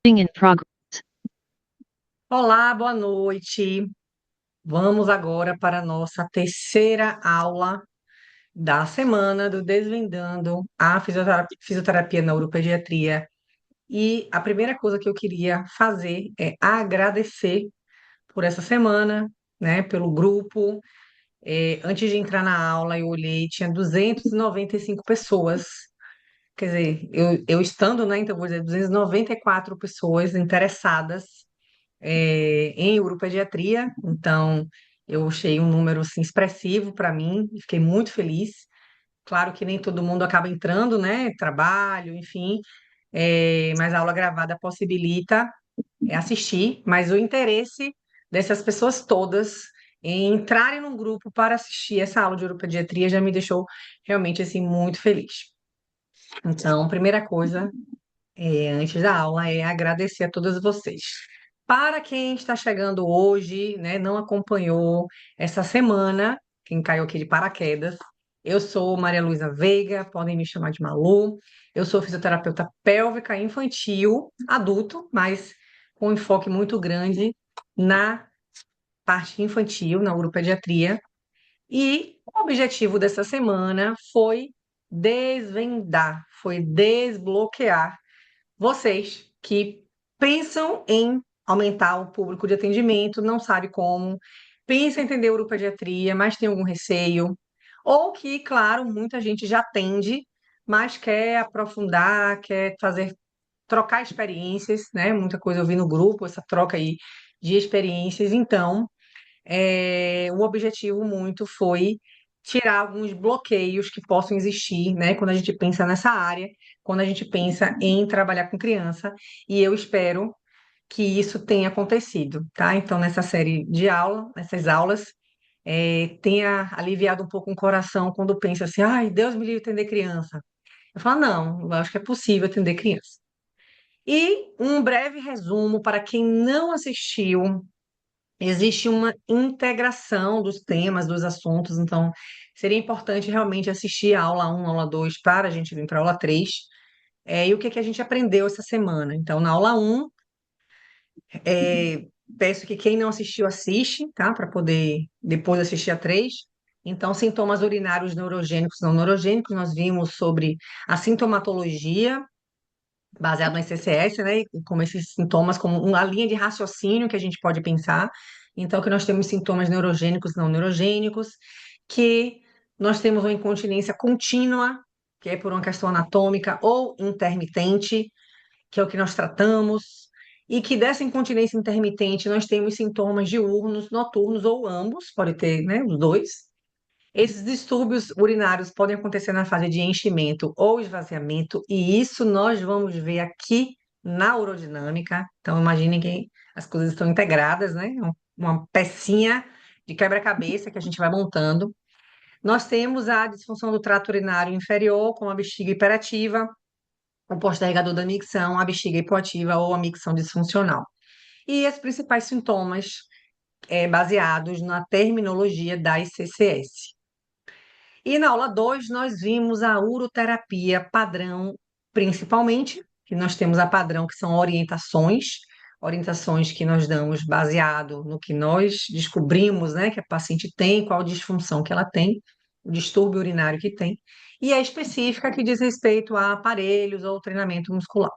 In progress. Olá, boa noite. Vamos agora para a nossa terceira aula da semana do Desvendando a Fisioterapia na Neuropediatria. E a primeira coisa que eu queria fazer é agradecer por essa semana, né, pelo grupo. Antes de entrar na aula, eu olhei, tinha 295 pessoas. Quer dizer, eu estando, né, então vou dizer 294 pessoas interessadas em uropediatria, então eu achei um número assim, expressivo para mim e fiquei muito feliz. Claro que nem todo mundo acaba entrando, né? Trabalho, enfim, mas a aula gravada possibilita assistir, mas o interesse dessas pessoas todas em entrarem num grupo para assistir essa aula de uropediatria já me deixou realmente assim muito feliz. Então, primeira coisa antes da aula é agradecer a todas vocês. Para quem está chegando hoje, né, não acompanhou essa semana, quem caiu aqui de paraquedas, eu sou Maria Luísa Veiga, podem me chamar de Malu. Eu sou fisioterapeuta pélvica infantil, adulto, mas com um enfoque muito grande na parte infantil, na uropediatria. E o objetivo dessa semana foi desvendar, foi desbloquear vocês que pensam em aumentar o público de atendimento, não sabe como, pensa em entender uropediatria, mas tem algum receio, ou que, claro, muita gente já atende, mas quer aprofundar, quer fazer, trocar experiências, né? Muita coisa eu vi no grupo, essa troca aí de experiências. Então, o objetivo muito foi tirar alguns bloqueios que possam existir, né, quando a gente pensa nessa área, quando a gente pensa em trabalhar com criança, e eu espero que isso tenha acontecido, tá? Então, nessa série de aula, nessas aulas, tenha aliviado um pouco o coração quando pensa assim, ai, Deus me livre atender criança. Eu falo, não, eu acho que é possível atender criança. E um breve resumo para quem não assistiu. Existe uma integração dos temas, dos assuntos, então seria importante realmente assistir a aula um, aula 2, para a gente vir para a aula 3. E o que que a gente aprendeu essa semana? Então, na aula um, peço que quem não assistiu, assiste, tá? Para poder depois assistir a 3. Então, sintomas urinários neurogênicos e não neurogênicos, nós vimos sobre a sintomatologia baseado no CCS, né? E como esses sintomas, como uma linha de raciocínio que a gente pode pensar. Então, que nós temos sintomas neurogênicos e não neurogênicos, que nós temos uma incontinência contínua, que é por uma questão anatômica, ou intermitente, que é o que nós tratamos, e que dessa incontinência intermitente nós temos sintomas diurnos, noturnos, ou ambos, pode ter, né, os dois. Esses distúrbios urinários podem acontecer na fase de enchimento ou esvaziamento, e isso nós vamos ver aqui na urodinâmica. Então, imaginem que as coisas estão integradas, né? Uma pecinha de quebra-cabeça que a gente vai montando. Nós temos a disfunção do trato urinário inferior, com a bexiga hiperativa, o postergador da micção, a bexiga hipoativa ou a micção disfuncional. E os principais sintomas baseados na terminologia das CCS. E na aula 2 nós vimos a uroterapia padrão, principalmente, que nós temos a padrão, que são orientações que nós damos baseado no que nós descobrimos, né, que a paciente tem, qual disfunção que ela tem, o distúrbio urinário que tem, e a específica que diz respeito a aparelhos ou treinamento muscular.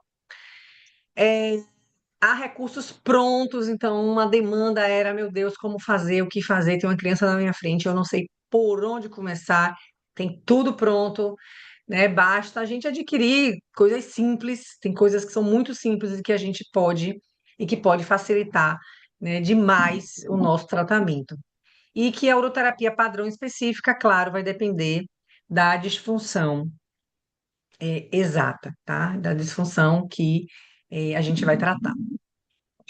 É, há recursos prontos, então uma demanda era, meu Deus, como fazer, o que fazer? Tem uma criança na minha frente, eu não sei por onde começar, tem tudo pronto, né? Basta a gente adquirir coisas simples, tem coisas que são muito simples e que a gente pode e que pode facilitar, né, demais o nosso tratamento. E que a uroterapia padrão específica, claro, vai depender da disfunção exata, tá? Da disfunção que a gente vai tratar.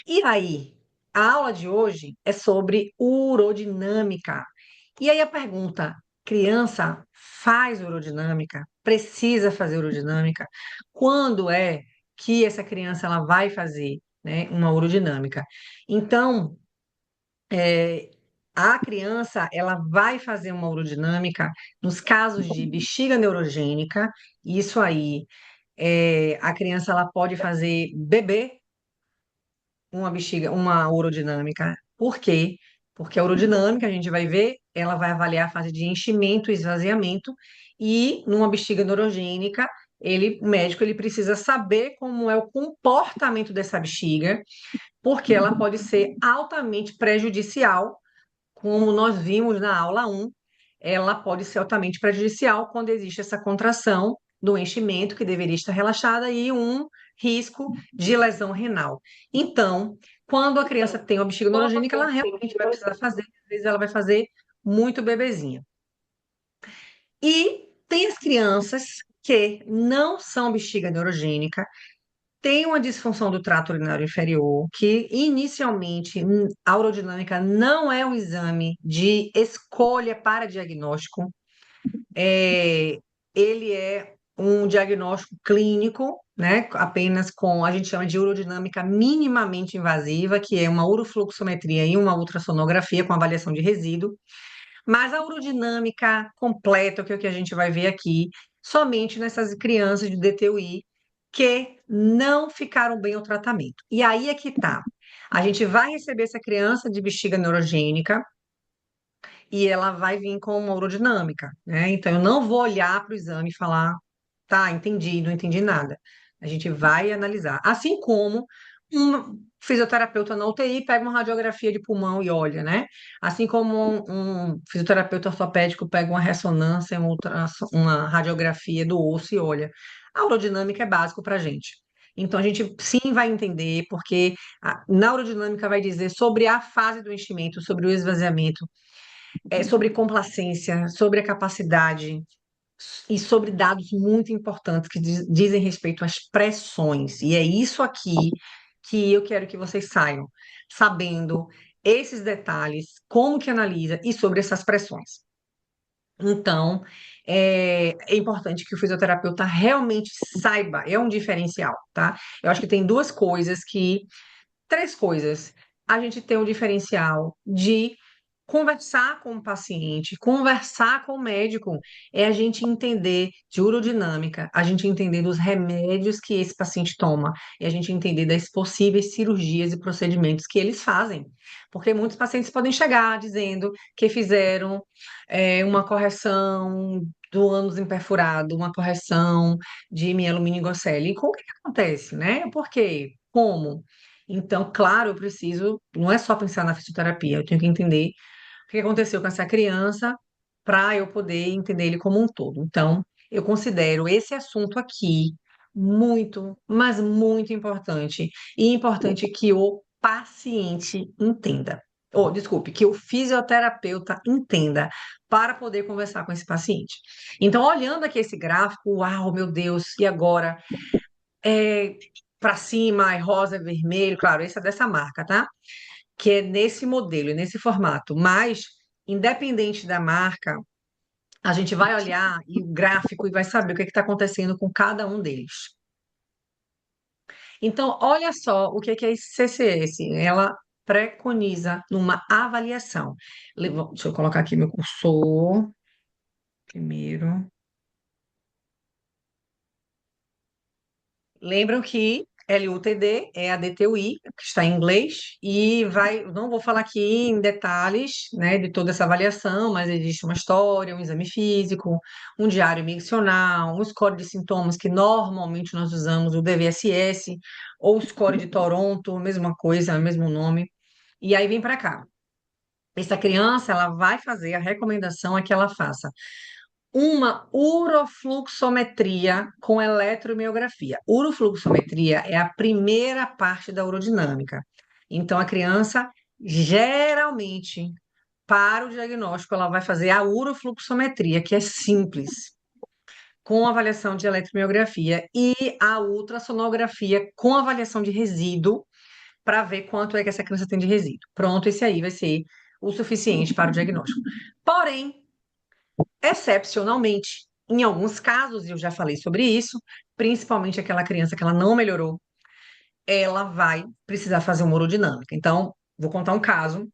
E aí, a aula de hoje é sobre urodinâmica. E aí a pergunta: criança faz urodinâmica? Precisa fazer urodinâmica? Quando é que essa criança ela vai fazer, né, uma urodinâmica? Então, é, a criança ela vai fazer uma urodinâmica nos casos de bexiga neurogênica. Isso aí, a criança ela pode fazer bebê, uma bexiga, uma urodinâmica. Por quê? Porque a urodinâmica, a gente vai ver, ela vai avaliar a fase de enchimento e esvaziamento, e numa bexiga neurogênica, o médico ele precisa saber como é o comportamento dessa bexiga, porque ela pode ser altamente prejudicial, como nós vimos na aula um. Ela pode ser altamente prejudicial quando existe essa contração do enchimento, que deveria estar relaxada, e um risco de lesão renal. Então, quando a criança tem uma bexiga neurogênica, ela realmente vai precisar fazer, às vezes ela vai fazer muito bebezinha. E tem as crianças que não são bexiga neurogênica, têm uma disfunção do trato urinário inferior, que inicialmente a urodinâmica não é um exame de escolha para diagnóstico, é, ele é um diagnóstico clínico, né? Apenas com, a gente chama de urodinâmica minimamente invasiva, que é uma urofluxometria e uma ultrassonografia com avaliação de resíduo. Mas a urodinâmica completa, que é o que a gente vai ver aqui, somente nessas crianças de DTUI que não ficaram bem ao tratamento. E aí é que tá. A gente vai receber essa criança de bexiga neurogênica e ela vai vir com uma urodinâmica, né? Então eu não vou olhar para o exame e falar, tá, entendi, não entendi nada. A gente vai analisar. Assim como um fisioterapeuta na UTI pega uma radiografia de pulmão e olha, né? Assim como um fisioterapeuta ortopédico pega uma ressonância, uma radiografia do osso e olha. A urodinâmica é básico para a gente. Então, a gente sim vai entender, porque a neurodinâmica vai dizer sobre a fase do enchimento, sobre o esvaziamento, sobre complacência, sobre a capacidade e sobre dados muito importantes que dizem respeito às pressões. E é isso aqui que eu quero que vocês saiam, sabendo esses detalhes, como que analisa e sobre essas pressões. Então, é importante que o fisioterapeuta realmente saiba, é um diferencial, tá? Eu acho que tem três coisas. A gente tem o diferencial de conversar com o paciente, conversar com o médico, é a gente entender de urodinâmica, a gente entender dos remédios que esse paciente toma, e a gente entender das possíveis cirurgias e procedimentos que eles fazem. Porque muitos pacientes podem chegar dizendo que fizeram uma correção do ânus imperfurado, uma correção de mielomeningocele. E como que acontece, né? Por quê? Como? Então, claro, eu preciso, não é só pensar na fisioterapia, eu tenho que entender o que aconteceu com essa criança para eu poder entender ele como um todo. Então, eu considero esse assunto aqui muito, mas muito importante, e importante que o paciente entenda. Ou, desculpe, que o fisioterapeuta entenda para poder conversar com esse paciente. Então, olhando aqui esse gráfico, uau, meu Deus, e agora? É, para cima, é rosa, é vermelho, claro, esse é dessa marca, tá? Que é nesse modelo, nesse formato. Mas, independente da marca, a gente vai olhar e o gráfico e vai saber o que está acontecendo com cada um deles. Então, olha só o que é esse CCS. Ela preconiza numa avaliação. Deixa eu colocar aqui meu cursor primeiro. Lembram que LUTD é a DTUI, que está em inglês, e não vou falar aqui em detalhes, né, de toda essa avaliação, mas existe uma história, um exame físico, um diário miccional, um score de sintomas que normalmente nós usamos o DVSS ou o score de Toronto, mesma coisa, mesmo nome. E aí vem para cá. Essa criança, ela vai fazer, a recomendação é que ela faça uma urofluxometria com eletromiografia. Urofluxometria é a primeira parte da urodinâmica. Então, a criança, geralmente, para o diagnóstico, ela vai fazer a urofluxometria, que é simples, com avaliação de eletromiografia, e a ultrassonografia com avaliação de resíduo, para ver quanto é que essa criança tem de resíduo. Pronto, esse aí vai ser o suficiente para o diagnóstico. Porém, excepcionalmente, em alguns casos, e eu já falei sobre isso, principalmente aquela criança que ela não melhorou, ela vai precisar fazer uma urodinâmica. Então, vou contar um caso,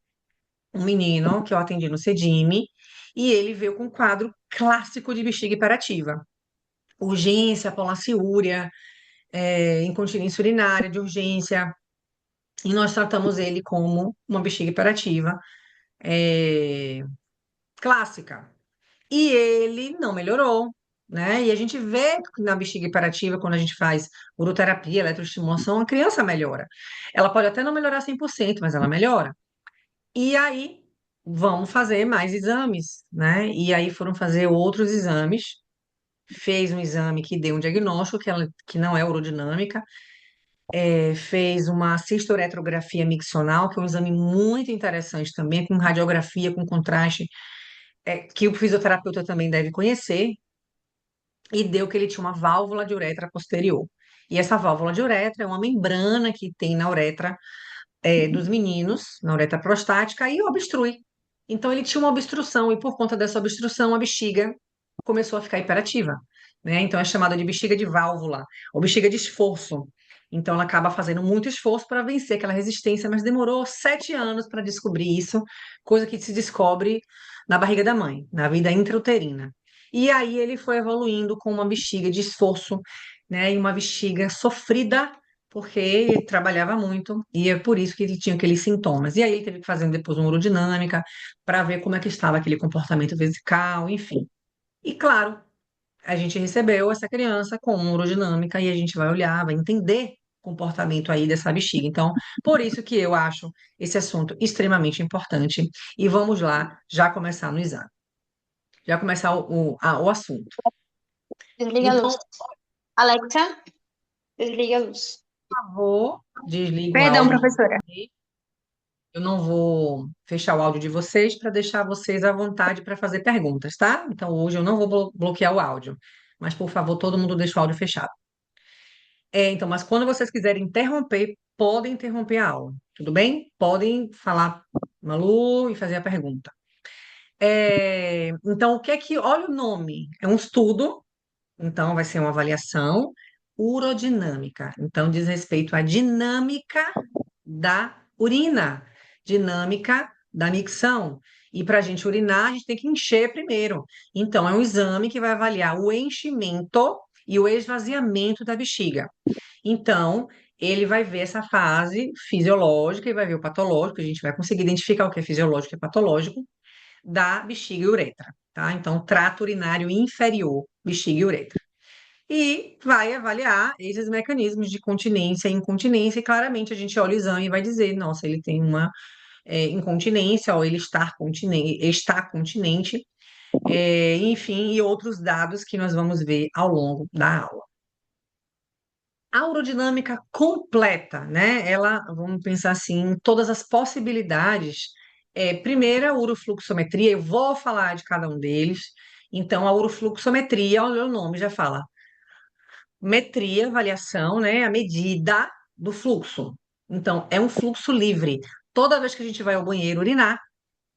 um menino que eu atendi no CEDIME, e ele veio com um quadro clássico de bexiga hiperativa. Urgência, polaciúria, incontinência urinária de urgência, e nós tratamos ele como uma bexiga hiperativa é, clássica. E ele não melhorou, né? E a gente vê que na bexiga hiperativa, quando a gente faz uroterapia, eletroestimulação, a criança melhora. Ela pode até não melhorar 100%, mas ela melhora. E aí, vamos fazer mais exames, né? E aí foram fazer outros exames. Fez um exame que deu um diagnóstico que não é urodinâmica. Fez uma cistoretrografia miccional, que é um exame muito interessante também, com radiografia, com contraste, que o fisioterapeuta também deve conhecer, e deu que ele tinha uma válvula de uretra posterior. E essa válvula de uretra é uma membrana que tem na uretra dos meninos, na uretra prostática, e obstrui. Então ele tinha uma obstrução, e por conta dessa obstrução, a bexiga começou a ficar hiperativa, né? Então é chamada de bexiga de válvula, ou bexiga de esforço. Então ela acaba fazendo muito esforço para vencer aquela resistência, mas demorou 7 anos para descobrir isso, coisa que se descobre na barriga da mãe, na vida intrauterina. E aí ele foi evoluindo com uma bexiga de esforço, né? E uma bexiga sofrida porque ele trabalhava muito e é por isso que ele tinha aqueles sintomas. E aí ele teve que fazer depois uma urodinâmica para ver como é que estava aquele comportamento vesical, enfim. E claro, a gente recebeu essa criança com uma urodinâmica e a gente vai olhar, vai entender o comportamento aí dessa bexiga. Então, por isso que eu acho esse assunto extremamente importante. E vamos lá, já começar no exame, já começar o assunto. Desliga a luz. Então, Alexa, desliga a luz. por favor, desliga o Perdão, áudio de professora. vocês. Eu não vou fechar o áudio de vocês para deixar vocês à vontade para fazer perguntas, tá? Então hoje eu não vou bloquear o áudio, mas por favor, todo mundo deixa o áudio fechado. Então, mas quando vocês quiserem interromper, podem interromper a aula, tudo bem? Podem falar Malu e fazer a pergunta. Então, o que é que, olha o nome, é um estudo, então vai ser uma avaliação urodinâmica. Então, diz respeito à dinâmica da urina, dinâmica da micção. E para a gente urinar, a gente tem que encher primeiro. Então, é um exame que vai avaliar o enchimento e o esvaziamento da bexiga. Então, ele vai ver essa fase fisiológica e vai ver o patológico, a gente vai conseguir identificar o que é fisiológico e patológico da bexiga e uretra, tá? Então, trato urinário inferior, bexiga e uretra. E vai avaliar esses mecanismos de continência e incontinência, e claramente a gente olha o exame e vai dizer, nossa, ele tem uma incontinência, ou ele está continente, enfim, e outros dados que nós vamos ver ao longo da aula. A urodinâmica completa, né? Ela, vamos pensar assim, em todas as possibilidades. Primeiro, a urofluxometria, eu vou falar de cada um deles. Então, a urofluxometria, olha o nome, já fala metria, avaliação, né? A medida do fluxo. Então, é um fluxo livre. Toda vez que a gente vai ao banheiro urinar,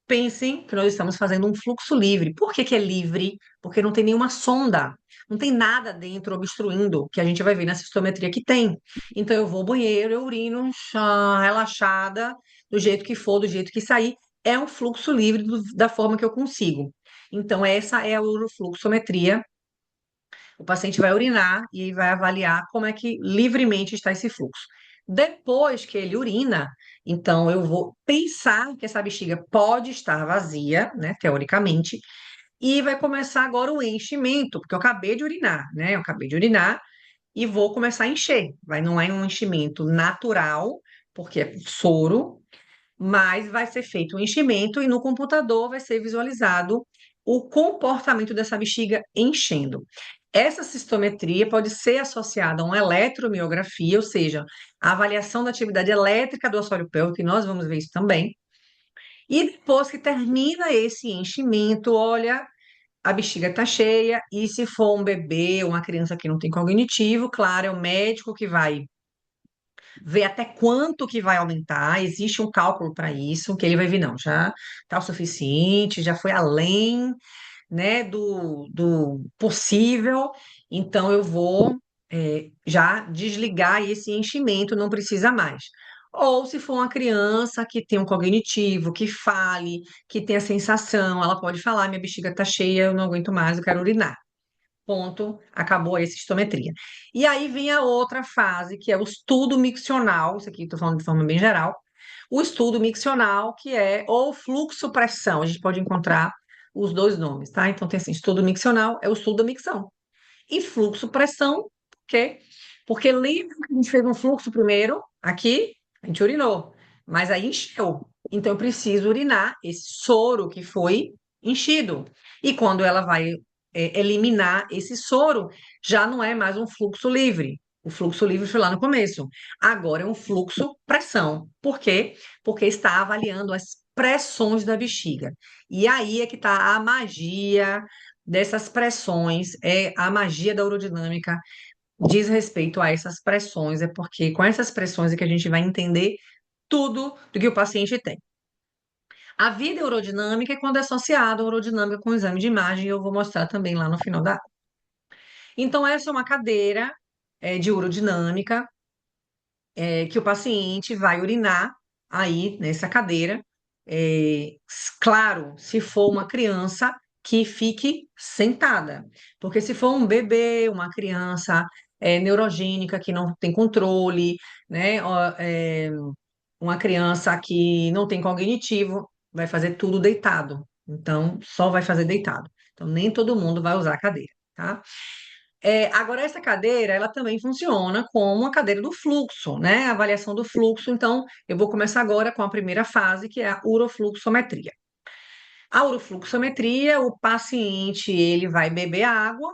pensem que nós estamos fazendo um fluxo livre. Por que que é livre? Porque não tem nenhuma sonda, não tem nada dentro obstruindo, que a gente vai ver na cistometria que tem. Então, eu vou ao banheiro, eu urino, relaxada, do jeito que for, do jeito que sair. É um fluxo livre da forma que eu consigo. Então, essa é a urofluxometria. O paciente vai urinar e vai avaliar como é que livremente está esse fluxo. Depois que ele urina, então eu vou pensar que essa bexiga pode estar vazia, né, teoricamente, e vai começar agora o enchimento, porque eu acabei de urinar, né? Eu acabei de urinar e vou começar a encher. Não é um enchimento natural, porque é soro, mas vai ser feito um enchimento e no computador vai ser visualizado o comportamento dessa bexiga enchendo. Essa cistometria pode ser associada a uma eletromiografia, ou seja, a avaliação da atividade elétrica do assoalho pélvico, que nós vamos ver isso também. E depois que termina esse enchimento, olha, a bexiga está cheia, e se for um bebê ou uma criança que não tem cognitivo, claro, é o médico que vai ver até quanto que vai aumentar, existe um cálculo para isso, que ele vai ver, não, já está o suficiente, já foi além, né, do possível, então eu vou já desligar esse enchimento, não precisa mais. Ou se for uma criança que tem um cognitivo, que fale, que tem a sensação, ela pode falar, minha bexiga está cheia, eu não aguento mais, eu quero urinar. ponto, acabou aí a cistometria. E aí vem a outra fase, que é o estudo miccional, isso aqui estou falando de forma bem geral, o estudo miccional, que é ou fluxo-pressão, a gente pode encontrar os dois nomes, tá? Então tem assim, estudo miccional é o estudo da micção. E fluxo-pressão, por quê? Porque lembra que a gente fez um fluxo primeiro, aqui, a gente urinou, mas aí encheu. Então eu preciso urinar esse soro que foi enchido. E quando ela vai eliminar esse soro, já não é mais um fluxo livre. O fluxo livre foi lá no começo. Agora é um fluxo pressão. Por quê? Porque está avaliando as pressões da bexiga. E aí é que está a magia dessas pressões, é a magia da urodinâmica diz respeito a essas pressões, é porque com essas pressões é que a gente vai entender tudo do que o paciente tem. A vida urodinâmica é quando é associada a urodinâmica com o exame de imagem, e eu vou mostrar também lá no final da aula. Então, essa é uma cadeira de urodinâmica que o paciente vai urinar aí nessa cadeira. Claro, se for uma criança que fique sentada, porque se for um bebê, uma criança neurogênica que não tem controle, né, uma criança que não tem cognitivo, vai fazer tudo deitado. Então, só vai fazer deitado. Então, nem todo mundo vai usar a cadeira, tá? Agora, essa cadeira, ela também funciona como a cadeira do fluxo, né? A avaliação do fluxo. Então, eu vou começar agora com a primeira fase, que é a urofluxometria. A urofluxometria, o paciente, ele vai beber água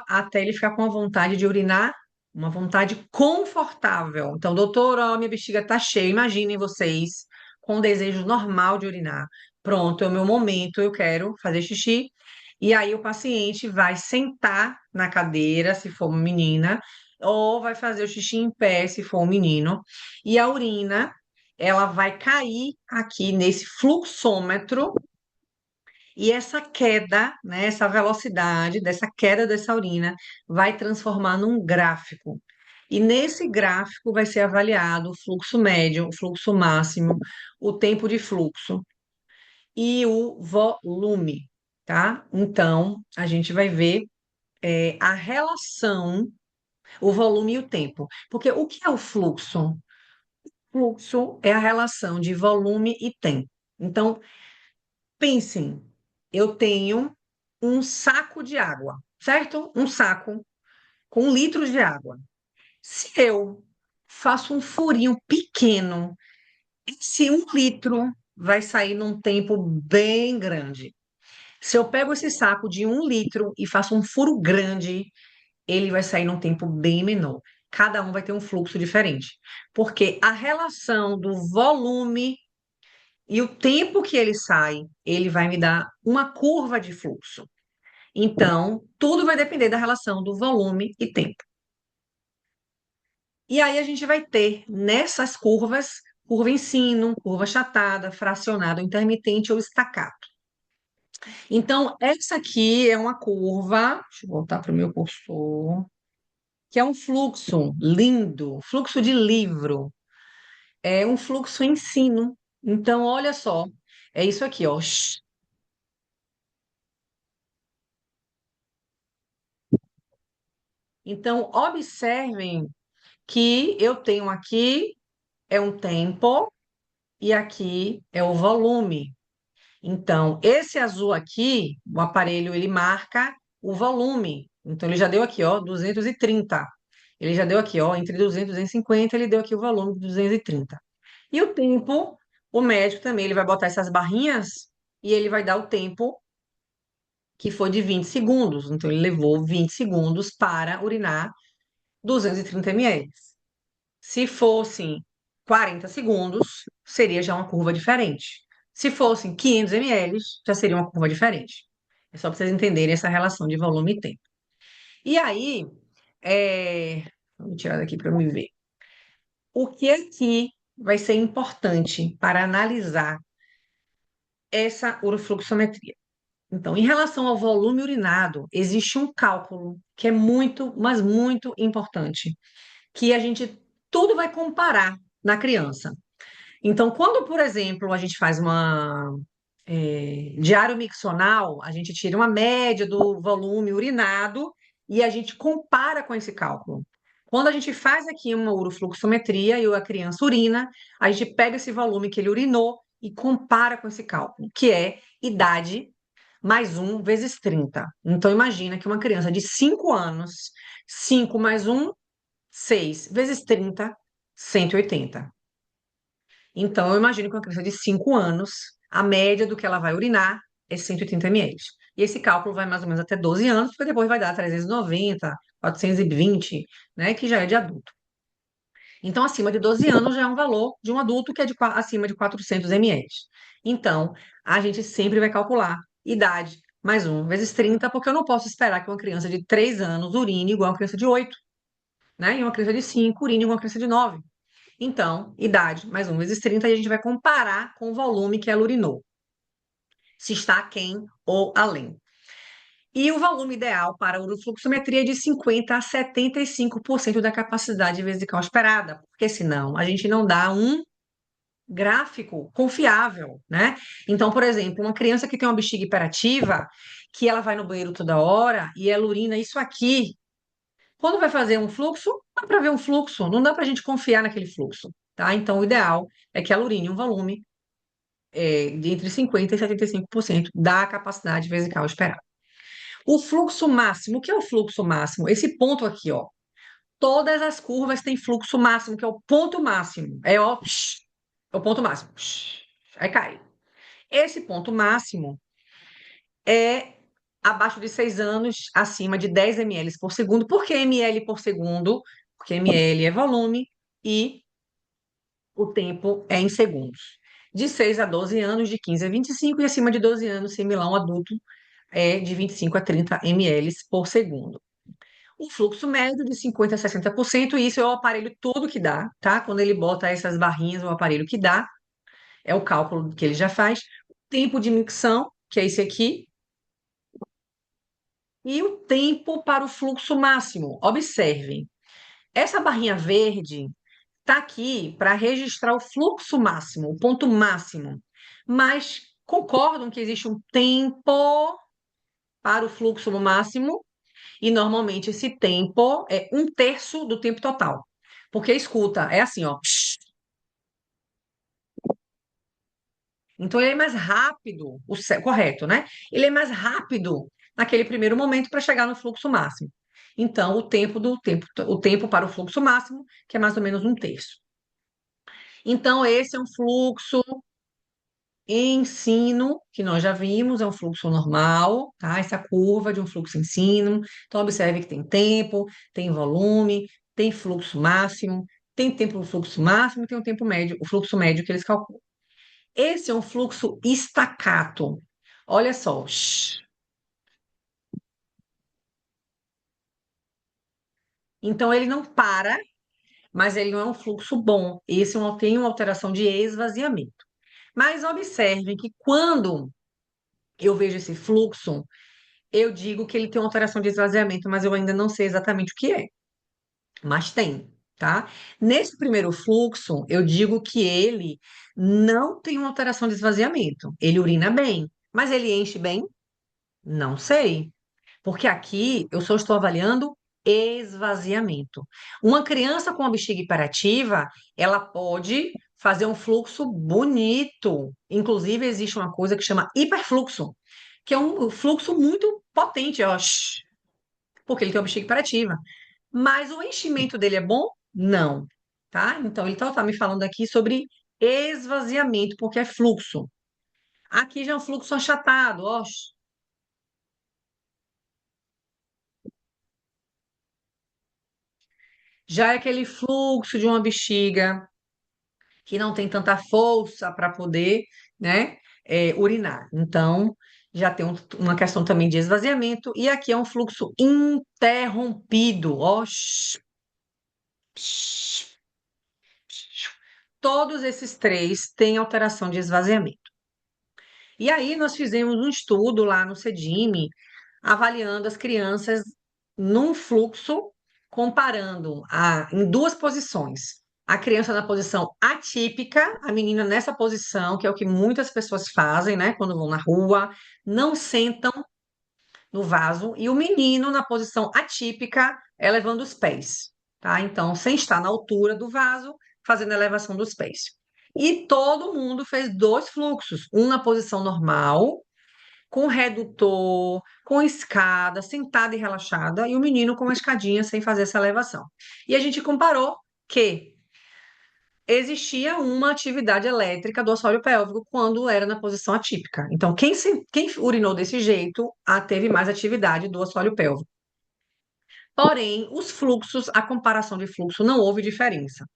até ele ficar com a vontade de urinar, uma vontade confortável. Então, doutor, ó, minha bexiga tá cheia. Imaginem vocês com o desejo normal de urinar. Pronto, é o meu momento, eu quero fazer xixi. E aí o paciente vai sentar na cadeira, se for uma menina, ou vai fazer o xixi em pé, se for um menino. E a urina, ela vai cair aqui nesse fluxômetro e essa queda, né, essa velocidade dessa queda dessa urina vai transformar num gráfico. E nesse gráfico vai ser avaliado o fluxo médio, o fluxo máximo, o tempo de fluxo e o volume, tá? Então, a gente vai ver a relação, o volume e o tempo. Porque o que é o fluxo? Fluxo é a relação de volume e tempo. Então, pensem, eu tenho um saco de água, certo? Um saco com litros de água. Se eu faço um furinho pequeno, esse 1 litro vai sair num tempo bem grande. Se eu pego esse saco de 1 litro e faço um furo grande, ele vai sair num tempo bem menor. Cada um vai ter um fluxo diferente, porque a relação do volume e o tempo que ele sai, ele vai me dar uma curva de fluxo. Então, tudo vai depender da relação do volume e tempo. E aí a gente vai ter nessas curvas, curva em sino, curva achatada, fracionada, intermitente ou estacato. Então, essa aqui é uma curva, deixa eu voltar para o meu cursor, que é um fluxo lindo, fluxo de livro. É um fluxo em sino. Então, olha só, é isso aqui, ó. Então, observem que eu tenho aqui é um tempo e aqui é o volume. Então, esse azul aqui, o aparelho, ele marca o volume. Então, ele já deu aqui, ó, 230. Ele já deu aqui, ó, entre 200 e 250, ele deu aqui o volume de 230. E o tempo, o médico também, ele vai botar essas barrinhas e ele vai dar o tempo que foi de 20 segundos. Então, ele levou 20 segundos para urinar 230 ml. Se fossem 40 segundos, seria já uma curva diferente. Se fossem 500 ml, já seria uma curva diferente. É só para vocês entenderem essa relação de volume e tempo. E aí, vou tirar daqui para eu me ver. O que aqui vai ser importante para analisar essa urofluxometria? Então, em relação ao volume urinado, existe um cálculo que é muito, mas muito importante, que a gente tudo vai comparar na criança. Então, quando, por exemplo, a gente faz diário miccional, a gente tira uma média do volume urinado e a gente compara com esse cálculo. Quando a gente faz aqui uma urofluxometria e a criança urina, a gente pega esse volume que ele urinou e compara com esse cálculo, que é idade mais 1 vezes 30. Então, imagina que uma criança de 5 anos, 5 mais 1, 6 vezes 30, 180. Então, eu imagino que uma criança de 5 anos, a média do que ela vai urinar é 180 ml. E esse cálculo vai mais ou menos até 12 anos, porque depois vai dar 390, 420, né, que já é de adulto. Então, acima de 12 anos já é um valor de um adulto que é acima de 400 ml. Então, a gente sempre vai calcular idade mais 1 vezes 30, porque eu não posso esperar que uma criança de 3 anos urine igual uma criança de 8, né? E uma criança de 5 urine igual uma criança de 9. Então, idade mais 1 vezes 30, e a gente vai comparar com o volume que ela urinou, se está aquém ou além. E o volume ideal para a urofluxometria é de 50% a 75% da capacidade vesical esperada, porque senão a gente não dá um gráfico confiável, né? Então, por exemplo, uma criança que tem uma bexiga hiperativa, que ela vai no banheiro toda hora e ela urina isso aqui, quando vai fazer um fluxo, dá para ver um fluxo, não dá para a gente confiar naquele fluxo, tá? Então, o ideal é que ela urine um volume de entre 50% e 75% da capacidade vesical esperada. O fluxo máximo, o que é o fluxo máximo? Esse ponto aqui, ó. Todas as curvas têm fluxo máximo, que é o ponto máximo. É o ponto máximo. Aí cai. Esse ponto máximo é abaixo de 6 anos, acima de 10 ml por segundo. Por que ml por segundo? Porque ml é volume e o tempo é em segundos. De 6 a 12 anos, de 15 a 25, e acima de 12 anos, similar a um adulto, é de 25 a 30 ml por segundo. O fluxo médio de 50% a 60%, e isso é o aparelho todo que dá, tá? Quando ele bota essas barrinhas, o aparelho que dá, é o cálculo que ele já faz. O tempo de micção, que é esse aqui, e o tempo para o fluxo máximo. Observem, essa barrinha verde está aqui para registrar o fluxo máximo, o ponto máximo. Mas concordam que existe um tempo para o fluxo no máximo, e normalmente esse tempo é 1/3 do tempo total. Porque escuta, é assim, ó. Então ele é mais rápido, correto, né? Ele é mais rápido naquele primeiro momento para chegar no fluxo máximo. Então, o tempo para o fluxo máximo, que é mais ou menos 1/3. Então, esse é um fluxo ensino, que nós já vimos, é um fluxo normal, tá? Essa curva de um fluxo ensino. Então, observe que tem tempo, tem volume, tem fluxo máximo, tem tempo do fluxo máximo e tem o tempo médio, o fluxo médio que eles calculam. Esse é um fluxo estacato. Olha só. Então, ele não para, mas ele não é um fluxo bom. Esse tem uma alteração de esvaziamento. Mas observem que quando eu vejo esse fluxo, eu digo que ele tem uma alteração de esvaziamento, mas eu ainda não sei exatamente o que é. Mas tem, tá? Nesse primeiro fluxo, eu digo que ele não tem uma alteração de esvaziamento. Ele urina bem, mas ele enche bem? Não sei. Porque aqui eu só estou avaliando esvaziamento. Uma criança com a bexiga hiperativa, ela pode fazer um fluxo bonito. Inclusive, existe uma coisa que chama hiperfluxo, que é um fluxo muito potente, ó, porque ele tem uma bexiga hiperativa. Mas o enchimento dele é bom? Não, tá? Então, ele tá me falando aqui sobre esvaziamento, porque é fluxo. Aqui já é um fluxo achatado, ó. Já é aquele fluxo de uma bexiga que não tem tanta força para poder, né, urinar. Então, já tem uma questão também de esvaziamento. E aqui é um fluxo interrompido, ó. Todos esses três têm alteração de esvaziamento. E aí nós fizemos um estudo lá no CEDIME, avaliando as crianças num fluxo, comparando em duas posições. A criança na posição atípica, a menina nessa posição, que é o que muitas pessoas fazem, né, quando vão na rua, não sentam no vaso, e o menino na posição atípica, elevando os pés, tá? Então, sem estar na altura do vaso, fazendo a elevação dos pés. E todo mundo fez dois fluxos, um na posição normal, com redutor, com escada, sentada e relaxada, e o menino com uma escadinha sem fazer essa elevação. E a gente comparou que existia uma atividade elétrica do assoalho pélvico quando era na posição atípica. Então, quem urinou desse jeito, teve mais atividade do assoalho pélvico. Porém, os fluxos, a comparação de fluxo, não houve diferença.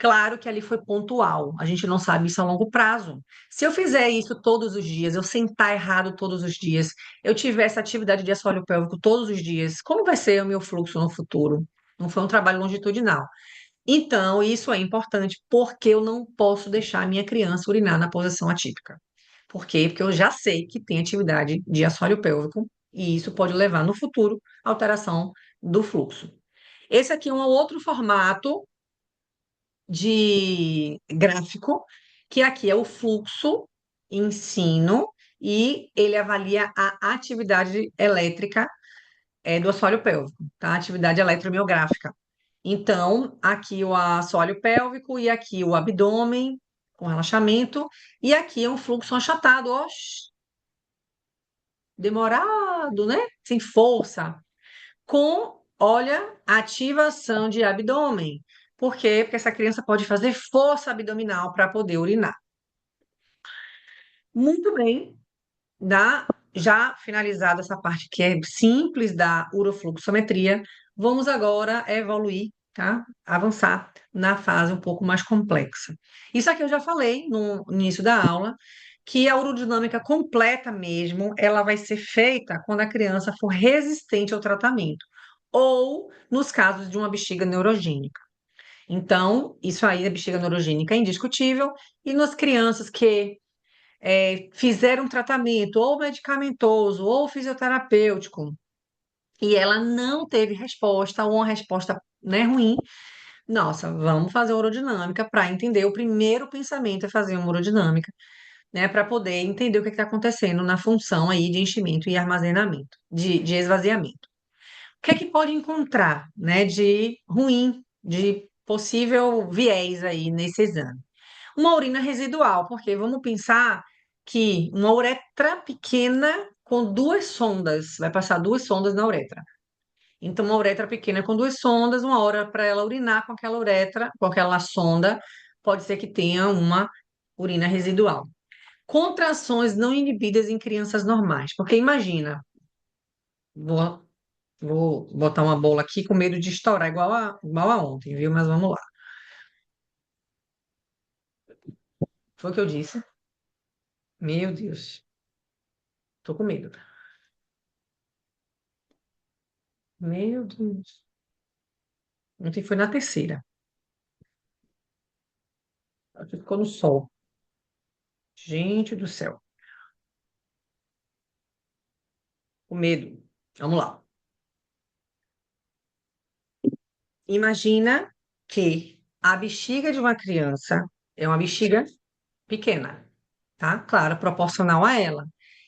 Claro que ali foi pontual, a gente não sabe isso a longo prazo. Se eu fizer isso todos os dias, eu sentar errado todos os dias, eu tiver essa atividade de assoalho pélvico todos os dias, como vai ser o meu fluxo no futuro? Não foi um trabalho longitudinal. Então, isso é importante porque eu não posso deixar a minha criança urinar na posição atípica. Por quê? Porque eu já sei que tem atividade de assoalho pélvico e isso pode levar no futuro à alteração do fluxo. Esse aqui é um outro formato de gráfico, que aqui é o fluxo ensino e ele avalia a atividade elétrica do assoalho pélvico, tá? Atividade eletromiográfica. Então, aqui o assoalho pélvico e aqui o abdômen com relaxamento e aqui é um fluxo achatado, ó, demorado, né? Sem força, com, olha, ativação de abdômen. Por quê? Porque essa criança pode fazer força abdominal para poder urinar. Muito bem, já finalizada essa parte que é simples da urofluxometria, vamos agora evoluir, tá? Avançar na fase um pouco mais complexa. Isso aqui eu já falei no início da aula, que a urodinâmica completa mesmo, ela vai ser feita quando a criança for resistente ao tratamento, ou nos casos de uma bexiga neurogênica. Então, isso aí, a bexiga neurogênica é indiscutível, e nas crianças que fizeram um tratamento ou medicamentoso ou fisioterapêutico e ela não teve resposta ou uma resposta, né, ruim, nossa, vamos fazer urodinâmica para entender. O primeiro pensamento é fazer uma urodinâmica, né, para poder entender o que está acontecendo na função aí de enchimento e armazenamento, de esvaziamento. O que é que pode encontrar, né, de ruim, de possível viés aí nesse exame? Uma urina residual, porque vamos pensar que uma uretra pequena com duas sondas, vai passar duas sondas na uretra. Então, uma uretra pequena com duas sondas, uma hora para ela urinar com aquela uretra, com aquela sonda, pode ser que tenha uma urina residual. Contrações não inibidas em crianças normais, porque imagina, vou, vou botar uma bola aqui com medo de estourar igual a ontem, viu? Mas vamos lá. Foi o que eu disse. Meu Deus, tô com medo. Meu Deus. Ontem foi na terceira. Acho que ficou no sol. Gente do céu. O medo. Vamos lá. Imagina que a bexiga de uma criança é uma bexiga pequena, tá? Claro, proporcional a ela.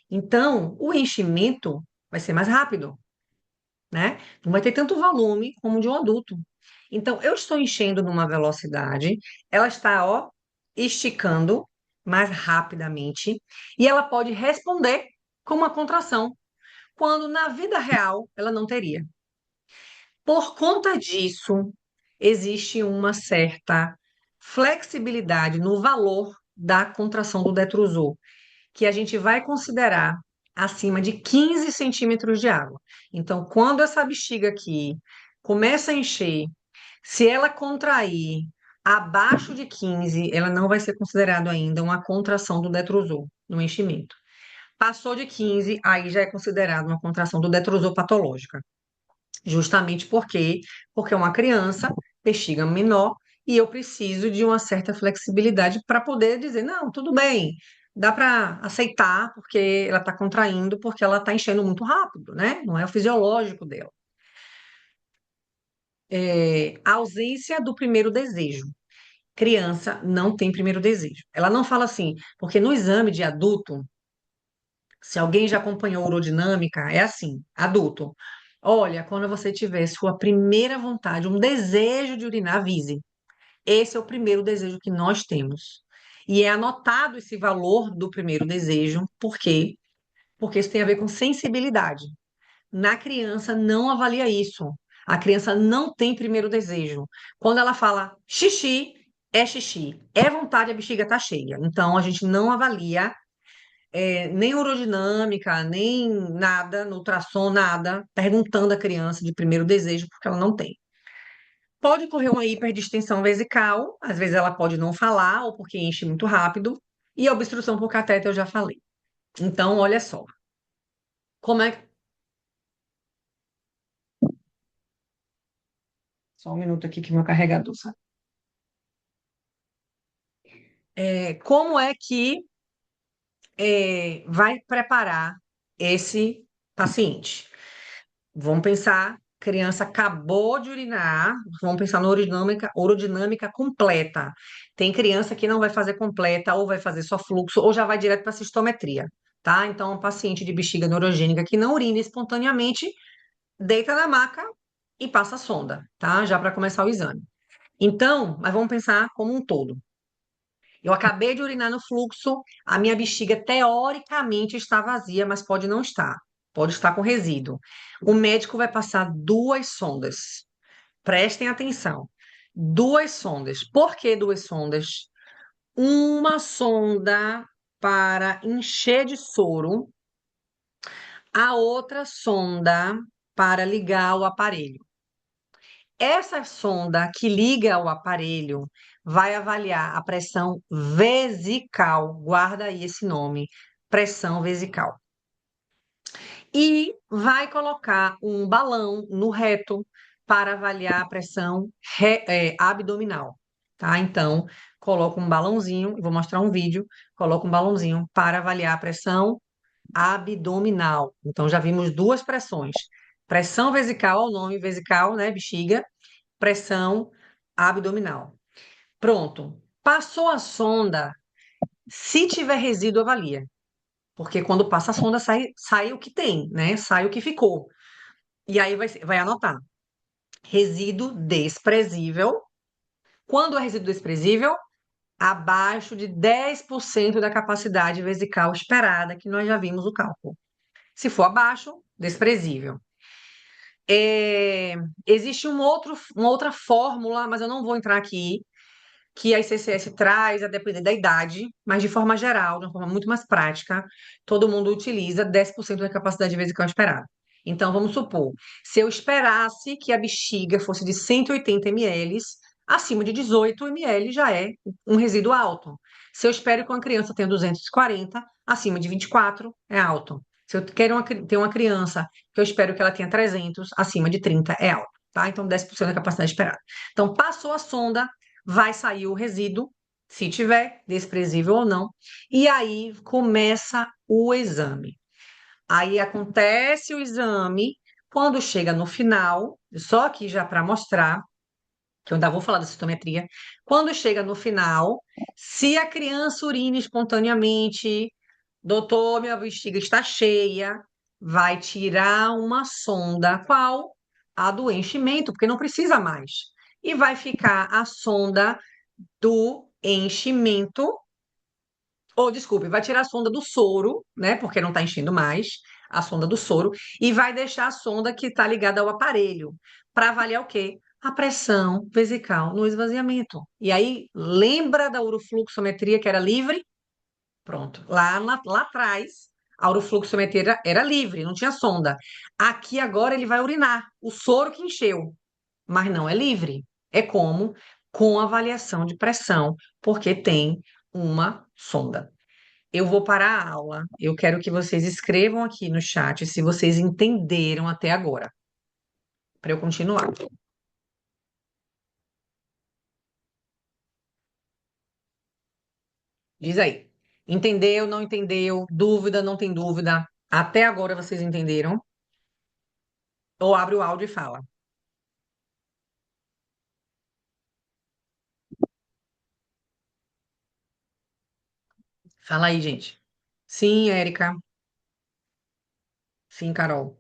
Então, o enchimento vai ser mais rápido, né? Não vai ter tanto volume como o de um adulto. Então, eu estou enchendo numa velocidade, ela está, ó, esticando mais rapidamente e ela pode responder com uma contração, quando na vida real ela não teria. Por conta disso, existe uma certa flexibilidade no valor da contração do detrusor, que a gente vai considerar acima de 15 centímetros de água. Então, quando essa bexiga aqui começa a encher, se ela contrair abaixo de 15, ela não vai ser considerado ainda uma contração do detrusor no enchimento. Passou de 15, aí já é considerado uma contração do detrusor patológica. Justamente porque é uma criança, bexiga menor, e eu preciso de uma certa flexibilidade para poder dizer, não, tudo bem, dá para aceitar, porque ela está contraindo, porque ela está enchendo muito rápido, né? Não é o fisiológico dela. A ausência do primeiro desejo. criança não tem primeiro desejo. Ela não fala assim, porque no exame de adulto, se alguém já acompanhou urodinâmica, é assim, adulto. Olha, quando você tiver sua primeira vontade, um desejo de urinar, avise. Esse é o primeiro desejo que nós temos. E é anotado esse valor do primeiro desejo, por quê? Porque isso tem a ver com sensibilidade. Na criança não avalia isso. A criança não tem primeiro desejo. Quando ela fala xixi, é xixi. É vontade, a bexiga está cheia. Então a gente não avalia nem urodinâmica, nem nada, no ultrassom, nada, perguntando à criança de primeiro desejo, porque ela não tem. Pode ocorrer uma hiperdistensão vesical, às vezes ela pode não falar, ou porque enche muito rápido, e a obstrução por catéter eu já falei. Então, olha só, como é. Só um minuto aqui que meu carregador, sabe? Como é que vai preparar esse paciente? Vamos pensar, criança acabou de urinar, vamos pensar na urodinâmica completa. Tem criança que não vai fazer completa, ou vai fazer só fluxo, ou já vai direto para cistometria, tá? Então, um paciente de bexiga neurogênica que não urina espontaneamente, deita na maca e passa a sonda, tá? Já para começar o exame. Então, mas vamos pensar como um todo. Eu acabei de urinar no fluxo, a minha bexiga teoricamente está vazia, mas pode não estar. Pode estar com resíduo. O médico vai passar duas sondas. Prestem atenção. Duas sondas. Por que duas sondas? Uma sonda para encher de soro, a outra sonda para ligar o aparelho. Essa sonda que liga ao aparelho vai avaliar a pressão vesical, guarda aí esse nome, pressão vesical. E vai colocar um balão no reto para avaliar a pressão abdominal, tá? Então, coloca um balãozinho, eu vou mostrar um vídeo, coloca um balãozinho para avaliar a pressão abdominal. Então, já vimos duas pressões. Pressão vesical, o nome vesical, né, bexiga, pressão abdominal. Pronto. Passou a sonda. Se tiver resíduo, avalia. Porque quando passa a sonda, sai o que tem, né? Sai o que ficou. E aí vai anotar. Resíduo desprezível. Quando é resíduo desprezível? Abaixo de 10% da capacidade vesical esperada, que nós já vimos o cálculo. Se for abaixo, desprezível. Existe uma outra fórmula, mas eu não vou entrar aqui, que a ICCS traz, a depender da idade, mas de forma geral, de uma forma muito mais prática, todo mundo utiliza 10% da capacidade vesical esperada. Então, vamos supor, se eu esperasse que a bexiga fosse de 180 ml, acima de 18 ml já é um resíduo alto. Se eu espero que uma criança tenha 240, acima de 24 é alto. Se eu quero ter uma criança que eu espero que ela tenha 300, acima de 30 é alto, tá? Então, 10% da capacidade esperada. Então, passou a sonda, vai sair o resíduo, se tiver, desprezível ou não, e aí começa o exame. Aí acontece o exame, quando chega no final, só aqui já para mostrar, que eu ainda vou falar da citometria, quando chega no final, se a criança urina espontaneamente, doutor, minha bexiga está cheia, vai tirar uma sonda, qual? A do enchimento, porque não precisa mais. E vai ficar a sonda do enchimento, ou desculpe, vai tirar a sonda do soro, né? Porque não está enchendo mais, a sonda do soro, e vai deixar a sonda que está ligada ao aparelho, para avaliar o quê? A pressão vesical no esvaziamento. E aí, lembra da urofluxometria que era livre? Pronto. Lá atrás, a urofluxometria era livre, não tinha sonda. Aqui agora ele vai urinar, o soro que encheu, mas não é livre. É como com avaliação de pressão, porque tem uma sonda. Eu vou parar a aula. Eu quero que vocês escrevam aqui no chat se vocês entenderam até agora, para eu continuar. Diz aí. Entendeu, não entendeu? Dúvida, não tem dúvida? Até agora vocês entenderam? Ou abre o áudio e fala. Fala aí, gente. Sim, Érica. Sim, Carol.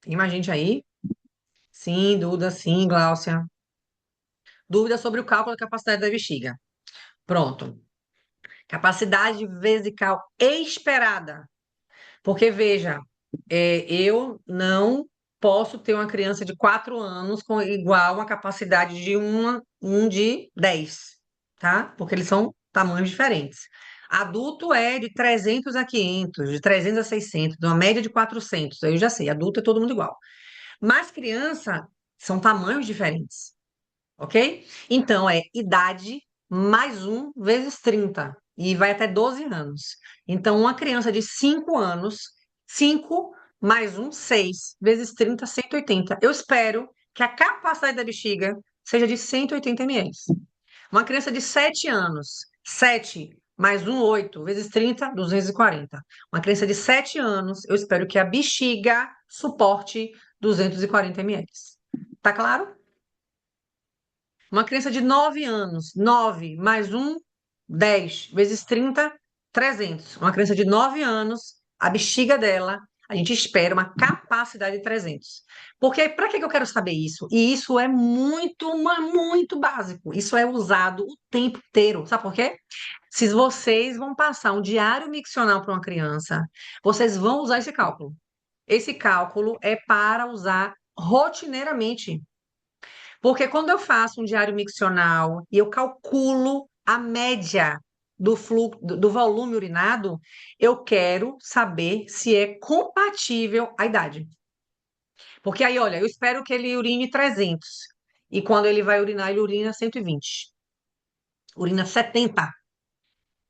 Tem mais gente aí? Sim, Duda. Sim, Gláucia. Dúvida sobre o cálculo da capacidade da bexiga. Pronto. Capacidade vesical esperada. Porque, veja, eu não posso ter uma criança de 4 anos com igual a capacidade de um de 10, tá? Porque eles são tamanhos diferentes. Adulto é de 300 a 500, de 300 a 600, de uma média de 400. Aí eu já sei, adulto é todo mundo igual. Mas criança são tamanhos diferentes, ok? Então é idade mais um vezes 30 e vai até 12 anos. Então, uma criança de 5 anos, 5 mais um, 6 vezes 30, 180. Eu espero que a capacidade da bexiga seja de 180 ml. Uma criança de 7 anos, 7 mais um, 8 vezes 30, 240. Uma criança de 7 anos, eu espero que a bexiga suporte 240 ml. Tá claro? Uma criança de 9 anos, 9 mais um, 10 vezes 30, 300. Uma criança de 9 anos, a bexiga dela, a gente espera uma capacidade de 300. Porque para que eu quero saber isso? E isso é muito básico. Isso é usado o tempo inteiro. Sabe por quê? Se vocês vão passar um diário miccional para uma criança, vocês vão usar esse cálculo. Esse cálculo é para usar rotineiramente. Porque quando eu faço um diário miccional e eu calculo a média do fluxo, do volume urinado, eu quero saber se é compatível à idade. Porque aí, olha, eu espero que ele urine 300. E quando ele vai urinar, ele urina 120. Urina 70.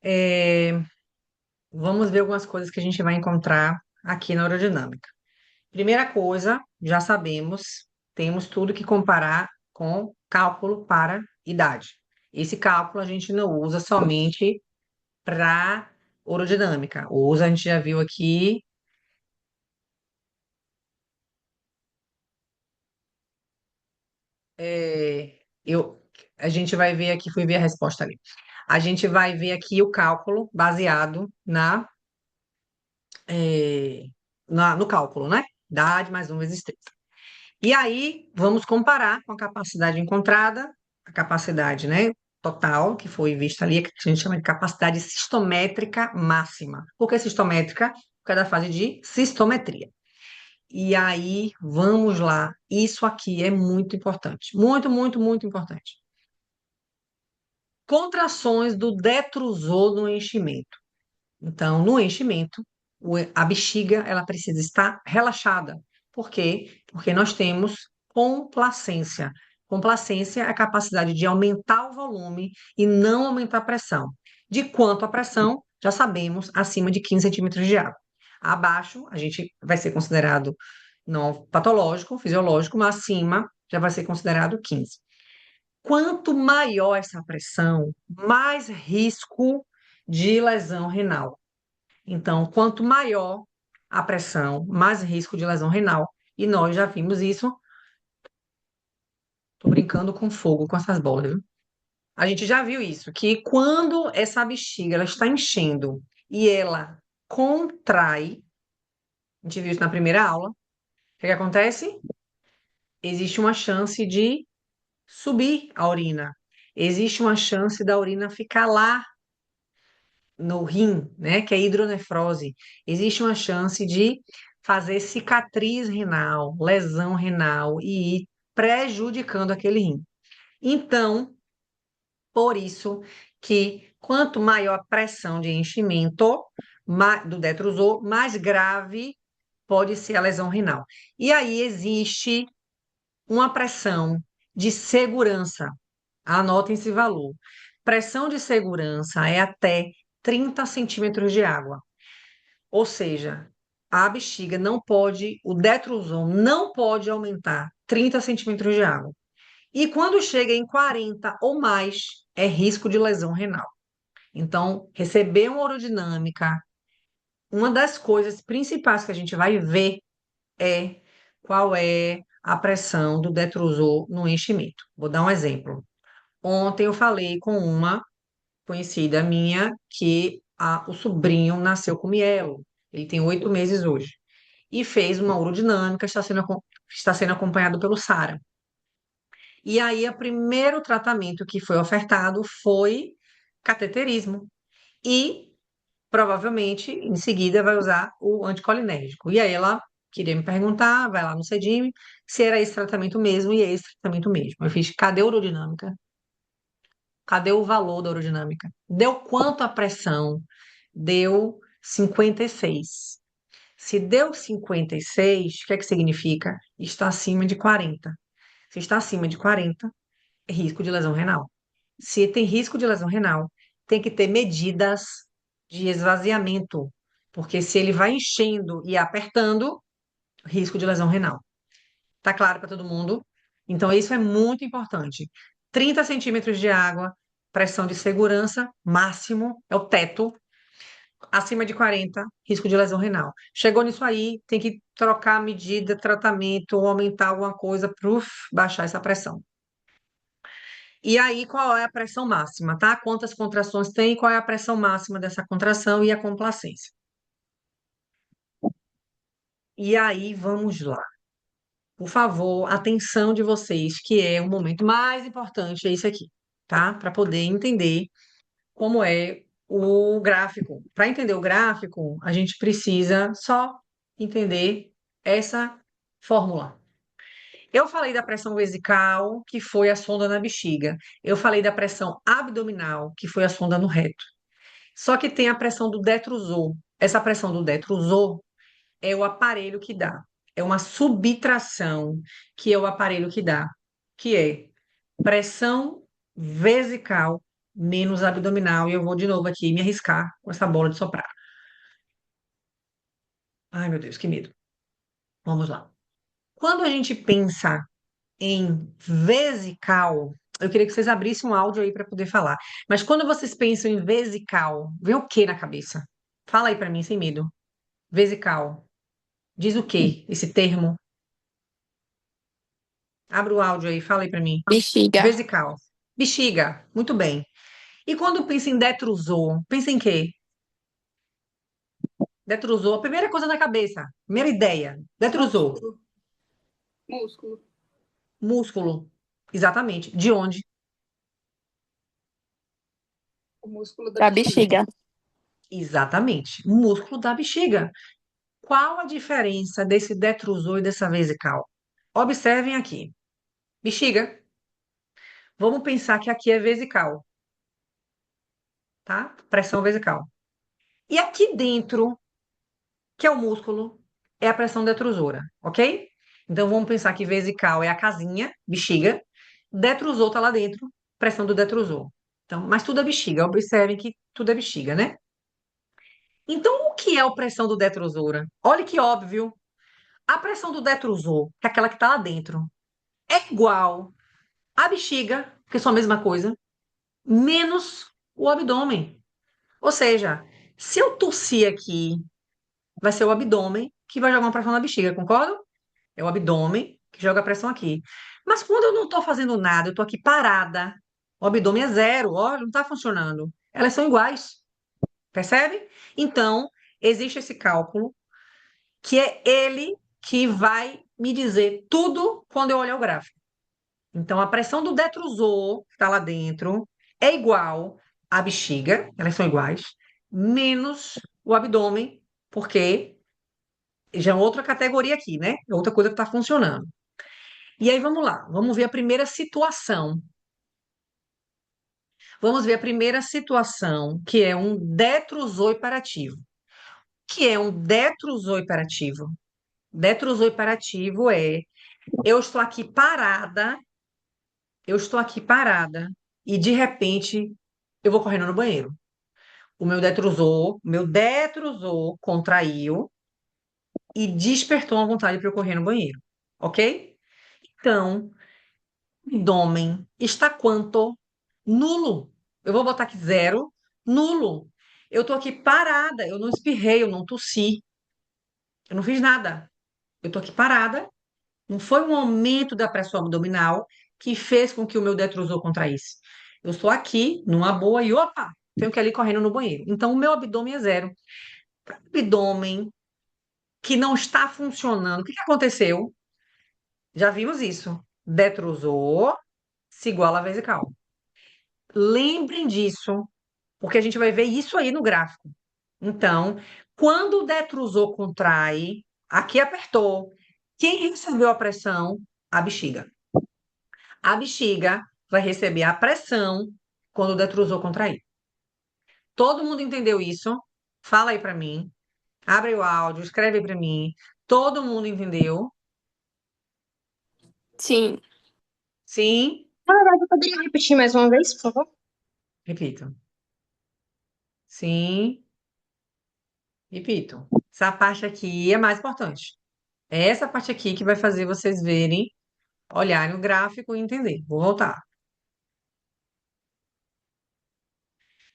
É, vamos ver algumas coisas que a gente vai encontrar aqui na aerodinâmica. Primeira coisa, já sabemos, temos tudo que comparar com cálculo para idade. Esse cálculo a gente não usa somente para urodinâmica. Usa, a gente já viu aqui, a gente vai ver aqui, fui ver a resposta ali. A gente vai ver aqui o cálculo baseado é, no cálculo, né? Idade mais um vezes 3. E aí, vamos comparar com a capacidade encontrada, a capacidade, né, total, que foi vista ali, que a gente chama de capacidade sistométrica máxima. Por que sistométrica? Por causa da fase de sistometria. E aí, vamos lá. Isso aqui é muito importante. Muito importante. Contrações do detrusor no enchimento. Então, no enchimento, a bexiga ela precisa estar relaxada. Por quê? Porque nós temos complacência. Complacência é a capacidade de aumentar o volume e não aumentar a pressão. De quanto a pressão, já sabemos, acima de 15 centímetros de água. Abaixo, a gente vai ser considerado não patológico, fisiológico, mas acima já vai ser considerado 15. Quanto maior essa pressão, mais risco de lesão renal. Então, quanto maior a pressão, mais risco de lesão renal. E nós já vimos isso. Tô brincando com fogo com essas bolas, viu? A gente já viu isso, que quando essa bexiga ela está enchendo e ela contrai, a gente viu isso na primeira aula, o que acontece? Existe uma chance de subir a urina. Existe uma chance da urina ficar lá no rim, né, que é hidronefrose, existe uma chance de fazer cicatriz renal, lesão renal e ir prejudicando aquele rim. Então, por isso que quanto maior a pressão de enchimento do detrusor, mais grave pode ser a lesão renal. E aí existe uma pressão de segurança. Anotem esse valor. Pressão de segurança é até 30 centímetros de água. Ou seja, a bexiga não pode, o detrusor não pode aumentar 30 centímetros de água. E quando chega em 40 ou mais, é risco de lesão renal. Então, receber uma urodinâmica, uma das coisas principais que a gente vai ver é qual é a pressão do detrusor no enchimento. Vou dar um exemplo. Ontem eu falei com uma conhecida minha que o sobrinho nasceu com mielo. Ele tem 8 meses hoje. E fez uma urodinâmica, está sendo acompanhado pelo Sara. E aí, o primeiro tratamento que foi ofertado foi cateterismo. E provavelmente, em seguida, vai usar o anticolinérgico. E aí ela queria me perguntar, vai lá no CEDIM, se era esse tratamento mesmo, e é esse tratamento mesmo. Eu fiz, cadê a urodinâmica? Cadê o valor da urodinâmica? Deu quanto a pressão? Deu 56. Se deu 56, o que é que significa? Está acima de 40. Se está acima de 40, é risco de lesão renal. Se tem risco de lesão renal, tem que ter medidas de esvaziamento, porque se ele vai enchendo e apertando, risco de lesão renal. Tá claro para todo mundo? Então, isso é muito importante. 30 centímetros de água, pressão de segurança, máximo, é o teto. Acima de 40, risco de lesão renal. Chegou nisso aí, tem que trocar a medida, tratamento, ou aumentar alguma coisa para baixar essa pressão. E aí, qual é a pressão máxima, tá? Quantas contrações tem, qual é a pressão máxima dessa contração e a complacência. E aí, vamos lá. Por favor, atenção de vocês, que é o momento mais importante, é isso aqui, tá? Para poder entender como é o gráfico. Para entender o gráfico, a gente precisa só entender essa fórmula. Eu falei da pressão vesical, que foi a sonda na bexiga. Eu falei da pressão abdominal, que foi a sonda no reto. Só que tem a pressão do detrusor. Essa pressão do detrusor é o aparelho que dá. É uma subtração que é o aparelho que dá, que é pressão vesical menos abdominal. E eu vou de novo aqui me arriscar com essa bola de soprar. Ai, meu Deus, que medo. Vamos lá. Quando a gente pensa em vesical, eu queria que vocês abrissem um áudio aí para poder falar. Mas quando vocês pensam em vesical, vem o que na cabeça? Fala aí para mim, sem medo. Vesical. Diz o que esse termo? Abre o áudio aí, fala aí para mim. Bexiga. Vesical. Bexiga. Muito bem. E quando pensa em detrusor, pensa em quê? Detrusor, a primeira coisa na cabeça, primeira ideia. Detrusor. Músculo. Músculo. Músculo. Exatamente. De onde? O músculo da bexiga. Exatamente. Músculo da bexiga. Qual a diferença desse detrusor e dessa vesical? Observem aqui. Bexiga. Vamos pensar que aqui é vesical, tá? Pressão vesical. E aqui dentro, que é o músculo, é a pressão detrusora, ok? Então vamos pensar que vesical é a casinha, bexiga. Detrusor tá lá dentro, pressão do detrusor. Então, mas tudo é bexiga. Observem que tudo é bexiga, né? Então, o que é a pressão do detrusora? Olha que óbvio. A pressão do detrusor, que é aquela que tá lá dentro, é igual à bexiga, que são a mesma coisa, menos o abdômen. Ou seja, se eu tossir aqui, vai ser o abdômen que vai jogar uma pressão na bexiga, concorda? É o abdômen que joga a pressão aqui. Mas quando eu não estou fazendo nada, eu estou aqui parada, o abdômen é zero, ó, não está funcionando. Elas são iguais, percebe? Então, existe esse cálculo, que é ele que vai me dizer tudo quando eu olhar o gráfico. Então, a pressão do detrusor, que está lá dentro, é igual à bexiga, elas são iguais, menos o abdômen, porque já é outra categoria aqui, né? É outra coisa que está funcionando. E aí, vamos lá, vamos ver a primeira situação. Vamos ver a primeira situação, que é um detrusor hiperativo. O que é um detrusor hiperativo? Detrusor hiperativo é eu estou aqui parada, eu estou aqui parada, e de repente eu vou correndo no banheiro. O meu detrusor contraiu e despertou a vontade para eu correr no banheiro, ok? Então, abdômen está quanto? Nulo. Eu vou botar aqui zero, nulo. Eu estou aqui parada, eu não espirrei, eu não tossi, eu não fiz nada. Eu estou aqui parada, não foi um aumento da pressão abdominal que fez com que o meu detrusor contraísse. Eu estou aqui, numa boa, e opa, tenho que ir ali correndo no banheiro. Então, o meu abdômen é zero. Abdômen que não está funcionando, o que que aconteceu? Já vimos isso. Detrusor se iguala a vesical. Lembrem disso, porque a gente vai ver isso aí no gráfico. Então, quando o detrusor contrai, aqui apertou. Quem recebeu a pressão? A bexiga. A bexiga vai receber a pressão quando o detrusor contrair. Todo mundo entendeu isso? Fala aí para mim. Abre o áudio, escreve para mim. Todo mundo entendeu? Sim. Sim? Na verdade, eu poderia repetir mais uma vez, por favor? Repito. Sim, repito. Essa parte aqui é mais importante. É essa parte aqui que vai fazer vocês verem, olharem o gráfico e entender. Vou voltar.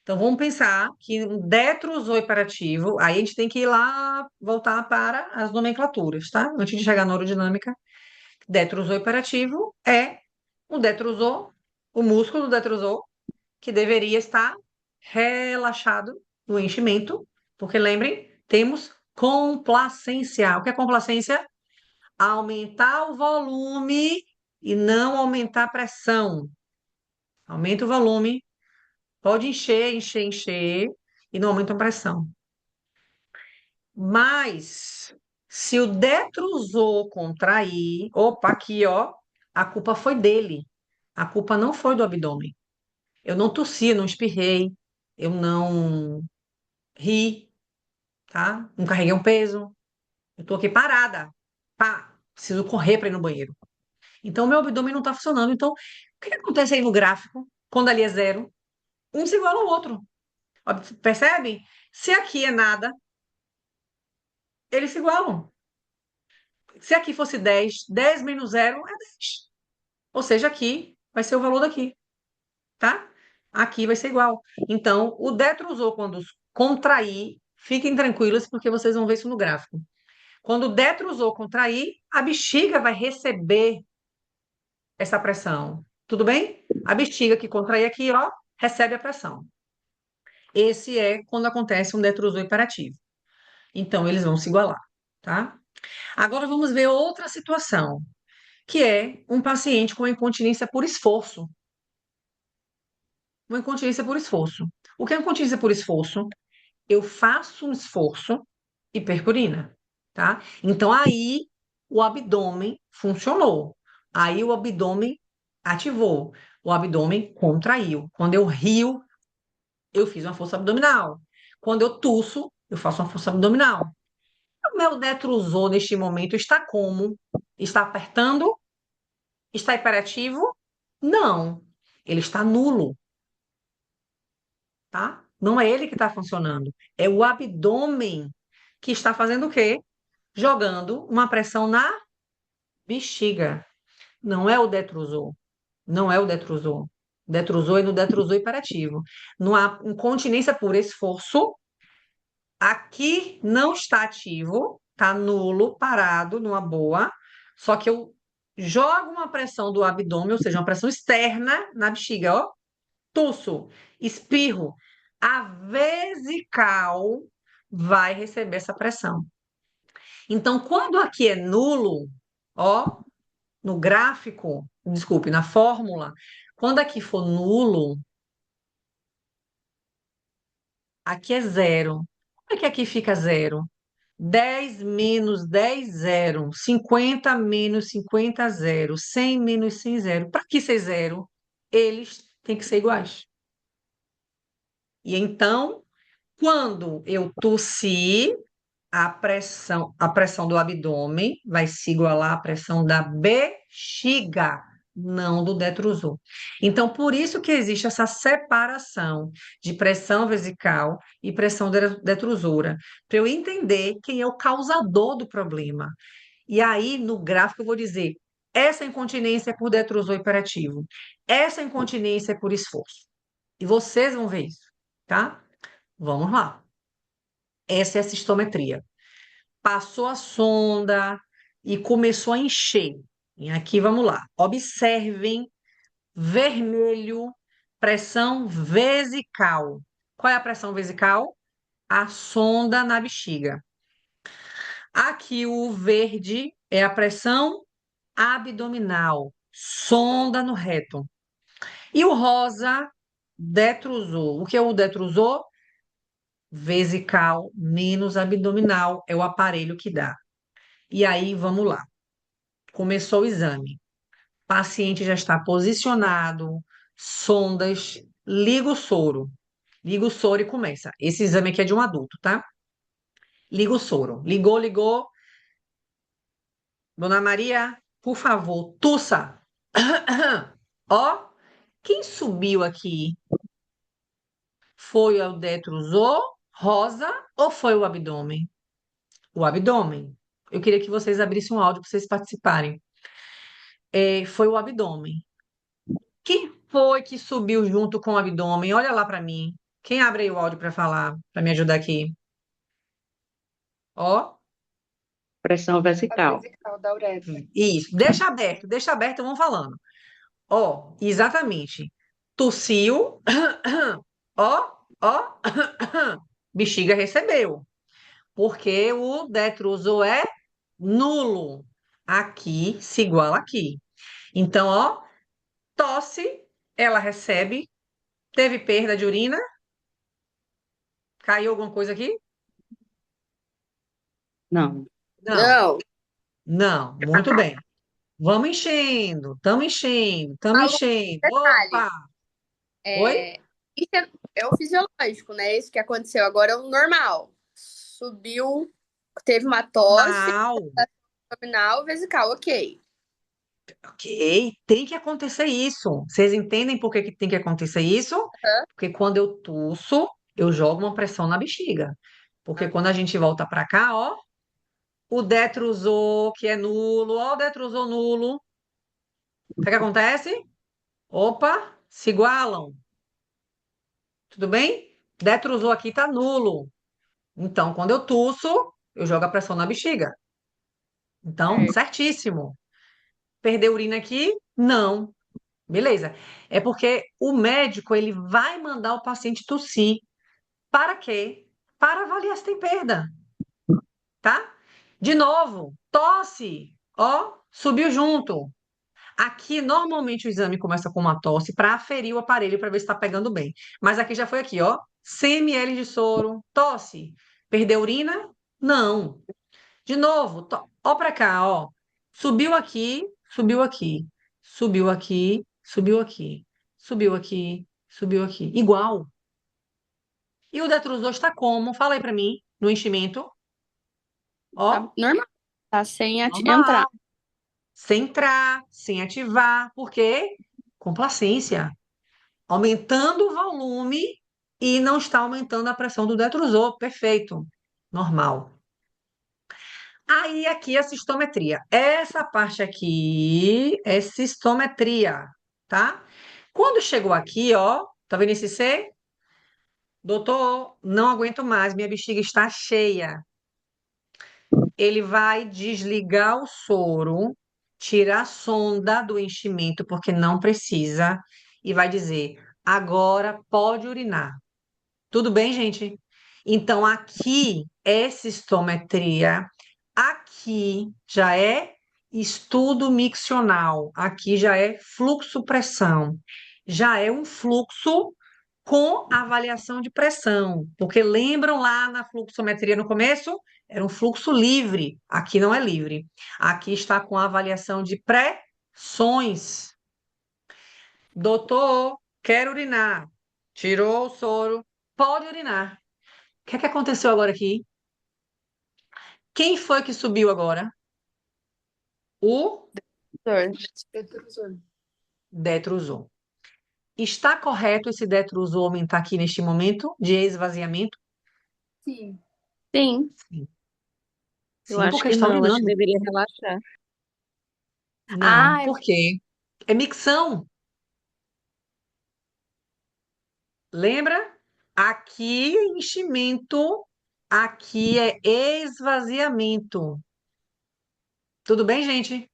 Então, vamos pensar que um detrusor hiperativo, aí a gente tem que ir lá, voltar para as nomenclaturas, tá? Antes de chegar na aerodinâmica, detrusor hiperativo é o detrusor, o músculo do detrusor, que deveria estar relaxado no enchimento, porque lembrem, temos complacência. O que é complacência? Aumentar o volume e não aumentar a pressão. Aumenta o volume, pode encher, encher, encher, e não aumenta a pressão. Mas, se o detrusor contrair, opa, aqui, ó, a culpa foi dele. A culpa não foi do abdômen. Eu não tossi, não espirrei, eu não ri, tá? Não carreguei um peso. Eu tô aqui parada. Pá, preciso correr para ir no banheiro. Então, meu abdômen não está funcionando. Então, o que que acontece aí no gráfico, quando ali é zero? Um se iguala ao outro. Ó, percebe? Se aqui é nada, eles se igualam. Se aqui fosse 10, 10 menos zero é 10. Ou seja, aqui vai ser o valor daqui, tá? Aqui vai ser igual. Então, o detrusor, quando contrair, fiquem tranquilos, porque vocês vão ver isso no gráfico. Quando o detrusor contrair, a bexiga vai receber essa pressão. Tudo bem? A bexiga que contrai aqui, ó, recebe a pressão. Esse é quando acontece um detrusor hiperativo. Então, eles vão se igualar, tá? Agora vamos ver outra situação, que é um paciente com incontinência por esforço. Uma incontinência por esforço. O que é incontinência por esforço? Eu faço um esforço e perco urina, tá? Então, aí o abdômen funcionou. Aí o abdômen ativou. O abdômen contraiu. Quando eu rio, eu fiz uma força abdominal. Quando eu tuço, eu faço uma força abdominal. O meu detrusor, neste momento, está como? Está apertando? Está hiperativo? Não. Ele está nulo, tá? Não é ele que está funcionando. É o abdômen que está fazendo o quê? Jogando uma pressão na bexiga. Não é o detrusor. Não é o detrusor. Detrusor é no detrusor hiperativo. Não há incontinência por esforço. Aqui não está ativo, está nulo, parado, numa boa. Só que eu jogo uma pressão do abdômen, ou seja, uma pressão externa na bexiga, ó. Tuço, espirro. A vesical vai receber essa pressão. Então, quando aqui é nulo, ó, no gráfico, desculpe, na fórmula, quando aqui for nulo, aqui é zero. Como é que aqui fica zero? 10 menos 10, zero. 50 menos 50, zero. 100 menos 100, zero. Para que ser zero? Eles têm que ser iguais. E então, quando eu tossir, a pressão do abdômen vai se igualar à pressão da bexiga, não do detrusor. Então, por isso que existe essa separação de pressão vesical e pressão detrusora, para eu entender quem é o causador do problema. E aí, no gráfico, eu vou dizer: essa incontinência é por detrusor hiperativo, essa incontinência é por esforço. E vocês vão ver isso, tá? Vamos lá. Essa é a cistometria. Passou a sonda e começou a encher. E aqui vamos lá. Observem vermelho pressão vesical. Qual é a pressão vesical? A sonda na bexiga. Aqui o verde é a pressão abdominal, sonda no reto. E o rosa, detrusor. O que é o detrusor? Vesical menos abdominal, é o aparelho que dá. E aí, vamos lá. Começou o exame. Paciente já está posicionado, sondas, liga o soro. Liga o soro e começa. Esse exame aqui é de um adulto, tá? Liga o soro. Ligou, ligou. Dona Maria, por favor, tussa. Ó, quem subiu aqui? Foi o detrusor, rosa, ou foi o abdômen? O abdômen. Eu queria que vocês abrissem um áudio para vocês participarem. Foi o abdômen. Quem foi que subiu junto com o abdômen? Olha lá para mim. Quem abre aí o áudio para falar, para me ajudar aqui? Ó, Pressão A vesical. vesical da uretra. isso. Deixa aberto, vamos falando. Ó, exatamente. Tossiu. Ó, ó. Bexiga recebeu. Porque o detrusor é nulo. Aqui se iguala aqui. Então, ó, tosse, ela recebe. Teve perda de urina? Caiu alguma coisa aqui? Não. Não, não. Muito bem. Vamos enchendo, estamos enchendo, estamos Alô, enchendo. detalhe, Opa! Oi? isso é o fisiológico, né? Isso que aconteceu agora é o normal. Subiu, teve uma tosse Normal. abdominal, vesical, ok. Ok, tem que acontecer isso. Vocês entendem por que que tem que acontecer isso? Hã? Porque quando eu tuço, eu jogo uma pressão na bexiga. Porque quando a gente volta para cá, ó, o detrusor, que é nulo, ó, o detrusor nulo. O que é que acontece? Opa, se igualam. Tudo bem? Detrusor aqui tá nulo. Então, quando eu tuço, eu jogo a pressão na bexiga. Então, Certo. certíssimo. Perdeu urina aqui? Não. Beleza. É porque o médico ele vai mandar o paciente tossir. Para quê? Para avaliar se tem perda, tá? De novo, tosse. Ó, subiu junto. Aqui, normalmente, o exame começa com uma tosse para aferir o aparelho para ver se está pegando bem. Mas aqui já foi aqui, ó. 100 ml de soro, tosse. Perdeu urina? Não. De novo, ó para cá, ó. Subiu aqui, subiu aqui, subiu aqui, subiu aqui, subiu aqui, subiu aqui. Igual. E o detrusor está como? Fala aí para mim, no enchimento. Tá Ó, normal. Tá sem entrar. normal. Sem entrar, sem ativar. Por quê? Complacência. Aumentando o volume e não está aumentando a pressão do detrusor. Perfeito. Normal. Aí aqui a cistometria. Essa parte aqui é cistometria, tá? Quando chegou aqui, ó, tá vendo esse C? Doutor, não aguento mais, minha bexiga está cheia. Ele vai desligar o soro, tirar a sonda do enchimento, porque não precisa, e vai dizer: agora pode urinar. Tudo bem, gente? Então, aqui é cistometria, aqui já é estudo miccional, aqui já é fluxo-pressão, já é um fluxo com avaliação de pressão, porque lembram lá na fluxometria no começo? Era um fluxo livre, aqui não é livre. Aqui está com a avaliação de pressões. Doutor, quero urinar. Tirou o soro, pode urinar. O que é que aconteceu agora aqui? Quem foi que subiu agora? O Detrusor. detrusor. Está correto esse detrusor aumentar aqui neste momento de esvaziamento? Sim. Sim, Sim. Eu Sim, acho porque que está não, acho que urinando. deveria relaxar. Não, Ah, por quê? É micção. Lembra? Aqui é enchimento, aqui é esvaziamento. Tudo bem, gente? sim.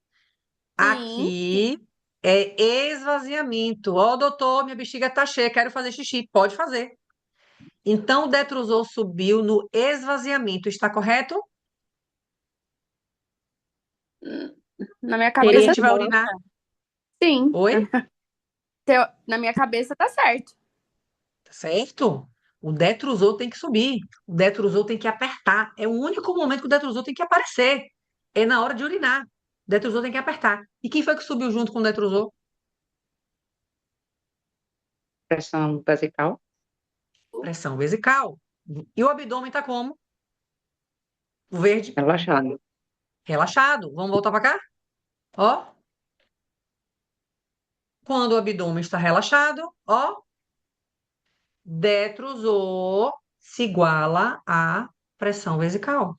Aqui É esvaziamento. Ó, doutor, minha bexiga tá cheia, quero fazer xixi. Pode fazer. Então, o detrusor subiu no esvaziamento. Está correto? Na minha E a cabeça, gente vai urinar. sim. Oi? Na minha cabeça tá certo. Tá certo? O detrusor tem que subir. O detrusor tem que apertar. É o único momento que o detrusor tem que aparecer. É na hora de urinar. O detrusor tem que apertar. E quem foi que subiu junto com o detrusor? Pressão vesical. Pressão vesical. E o abdômen tá como? O verde, Relaxado. relaxado. Vamos voltar para cá? Ó. Quando o abdômen está relaxado, ó, detrusor se iguala à pressão vesical.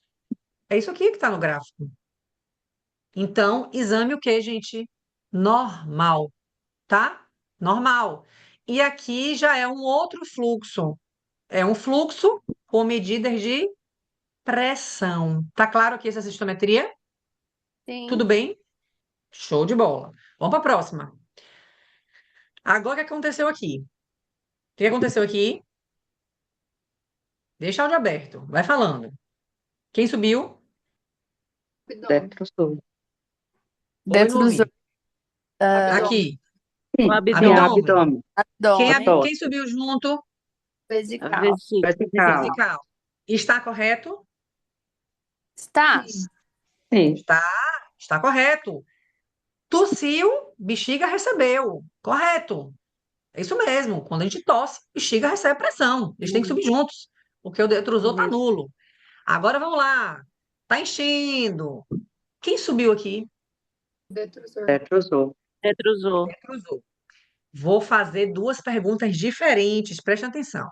É isso aqui que está no gráfico. Então, exame o que, gente? Normal, tá? Normal. E aqui já é um outro fluxo. É um fluxo com medidas de pressão. Tá claro aqui essa sistometria? Sim. Tudo bem? Show de bola. Vamos para a próxima. Agora, o que aconteceu aqui? O que aconteceu aqui? Deixa o áudio aberto. Vai falando. Quem subiu? Abdômen. Detrusor. Oi, não Detrusor. ouvi. Abdômen. Aqui, Sim, abdômen. abdômen. Abdômen. Quem subiu junto? Vesical. Vesical. Vesical. Está correto? Está. Sim. Sim. Está correto. Tossiu, bexiga recebeu. Correto. É isso mesmo. Quando a gente tosse, bexiga recebe pressão. Eles têm que subir juntos, porque o detrusor está nulo. Agora vamos lá. Está enchendo. Quem subiu aqui? Detrusor. Detrusor. Detrusor. Detrusor. Vou fazer duas perguntas diferentes, preste atenção.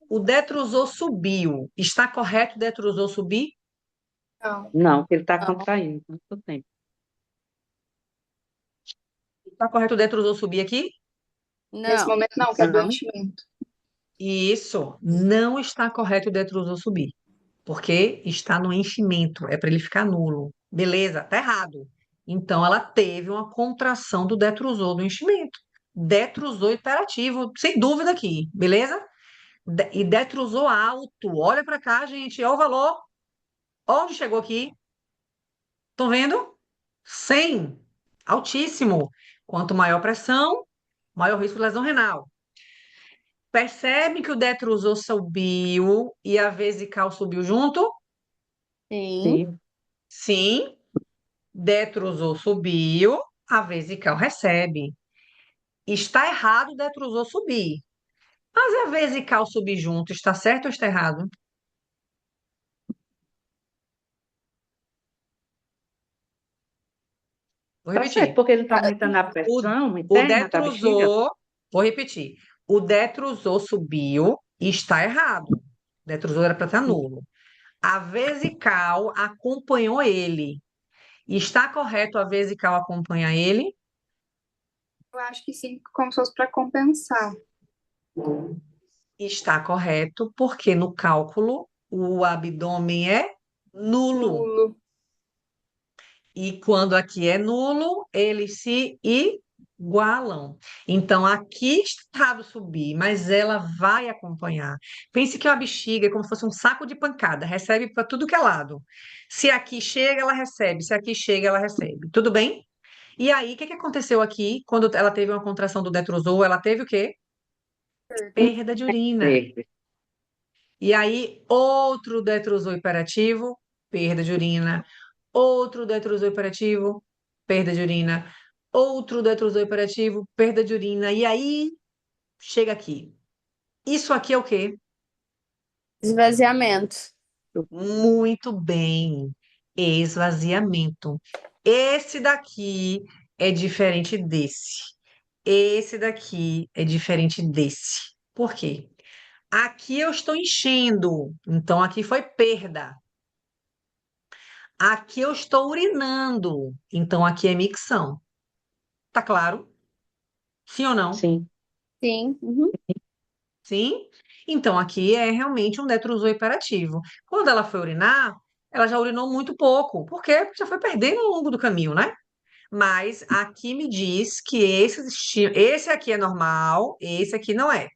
O detrusor subiu. Está correto o detrusor subir? Não. Não, porque ele está Não. contraindo todo tempo. Está correto o detrusor subir aqui? Nesse Não. momento não, que é do Não. enchimento. Isso. Não está correto o detrusor subir. Porque está no enchimento. É para ele ficar nulo. Beleza? Tá errado. Então, ela teve uma contração do detrusor do enchimento. Detrusor hiperativo, sem dúvida aqui. Beleza? E detrusor alto. Olha para cá, gente. Olha o valor. Onde chegou aqui? Estão vendo? 100. Altíssimo. Quanto maior pressão, maior risco de lesão renal. Percebe que o detrusor subiu e a vesical subiu junto? Sim. Sim. Sim. Detrusor subiu, a vesical recebe. Está errado o detrusor subir. Mas a vesical subir junto, está certo ou está errado? Vou Tá certo, repetir. porque ele está Ah, aumentando a O, pressão o interna da bexiga. detrusor, vou repetir. O detrusor subiu e está errado. O detrusor era para estar nulo. A vesical acompanhou ele. Está correto a vesical acompanhar ele? Eu acho que sim, como se fosse para compensar. Está correto, porque no cálculo o abdômen é nulo. Nulo. E quando aqui é nulo, eles se igualam. Então, aqui está errado subir, mas ela vai acompanhar. Pense que a bexiga é como se fosse um saco de pancada, recebe para tudo que é lado. Se aqui chega, ela recebe. Se aqui chega, ela recebe. Tudo bem? E aí, o que que aconteceu aqui? Quando ela teve uma contração do detrusor, ela teve o quê? Perda de urina. Verde. E aí, outro detrusor hiperativo, perda de urina. Outro detrusor hiperativo, perda de urina. Outro detrusor hiperativo, perda de urina. E aí, chega aqui. Isso aqui é o quê? Esvaziamento. Muito bem. Esvaziamento. Esse daqui é diferente desse. Esse daqui é diferente desse. Por quê? Aqui eu estou enchendo, então aqui foi perda. Aqui eu estou urinando, então aqui é micção. Tá claro? Sim ou não? Sim. Sim. Uhum. Sim? Então aqui é realmente um detrusor hiperativo. Quando ela foi urinar, ela já urinou muito pouco. Por quê? Porque já foi perdendo ao longo do caminho, né? Mas aqui me diz que esse aqui é normal, esse aqui não é.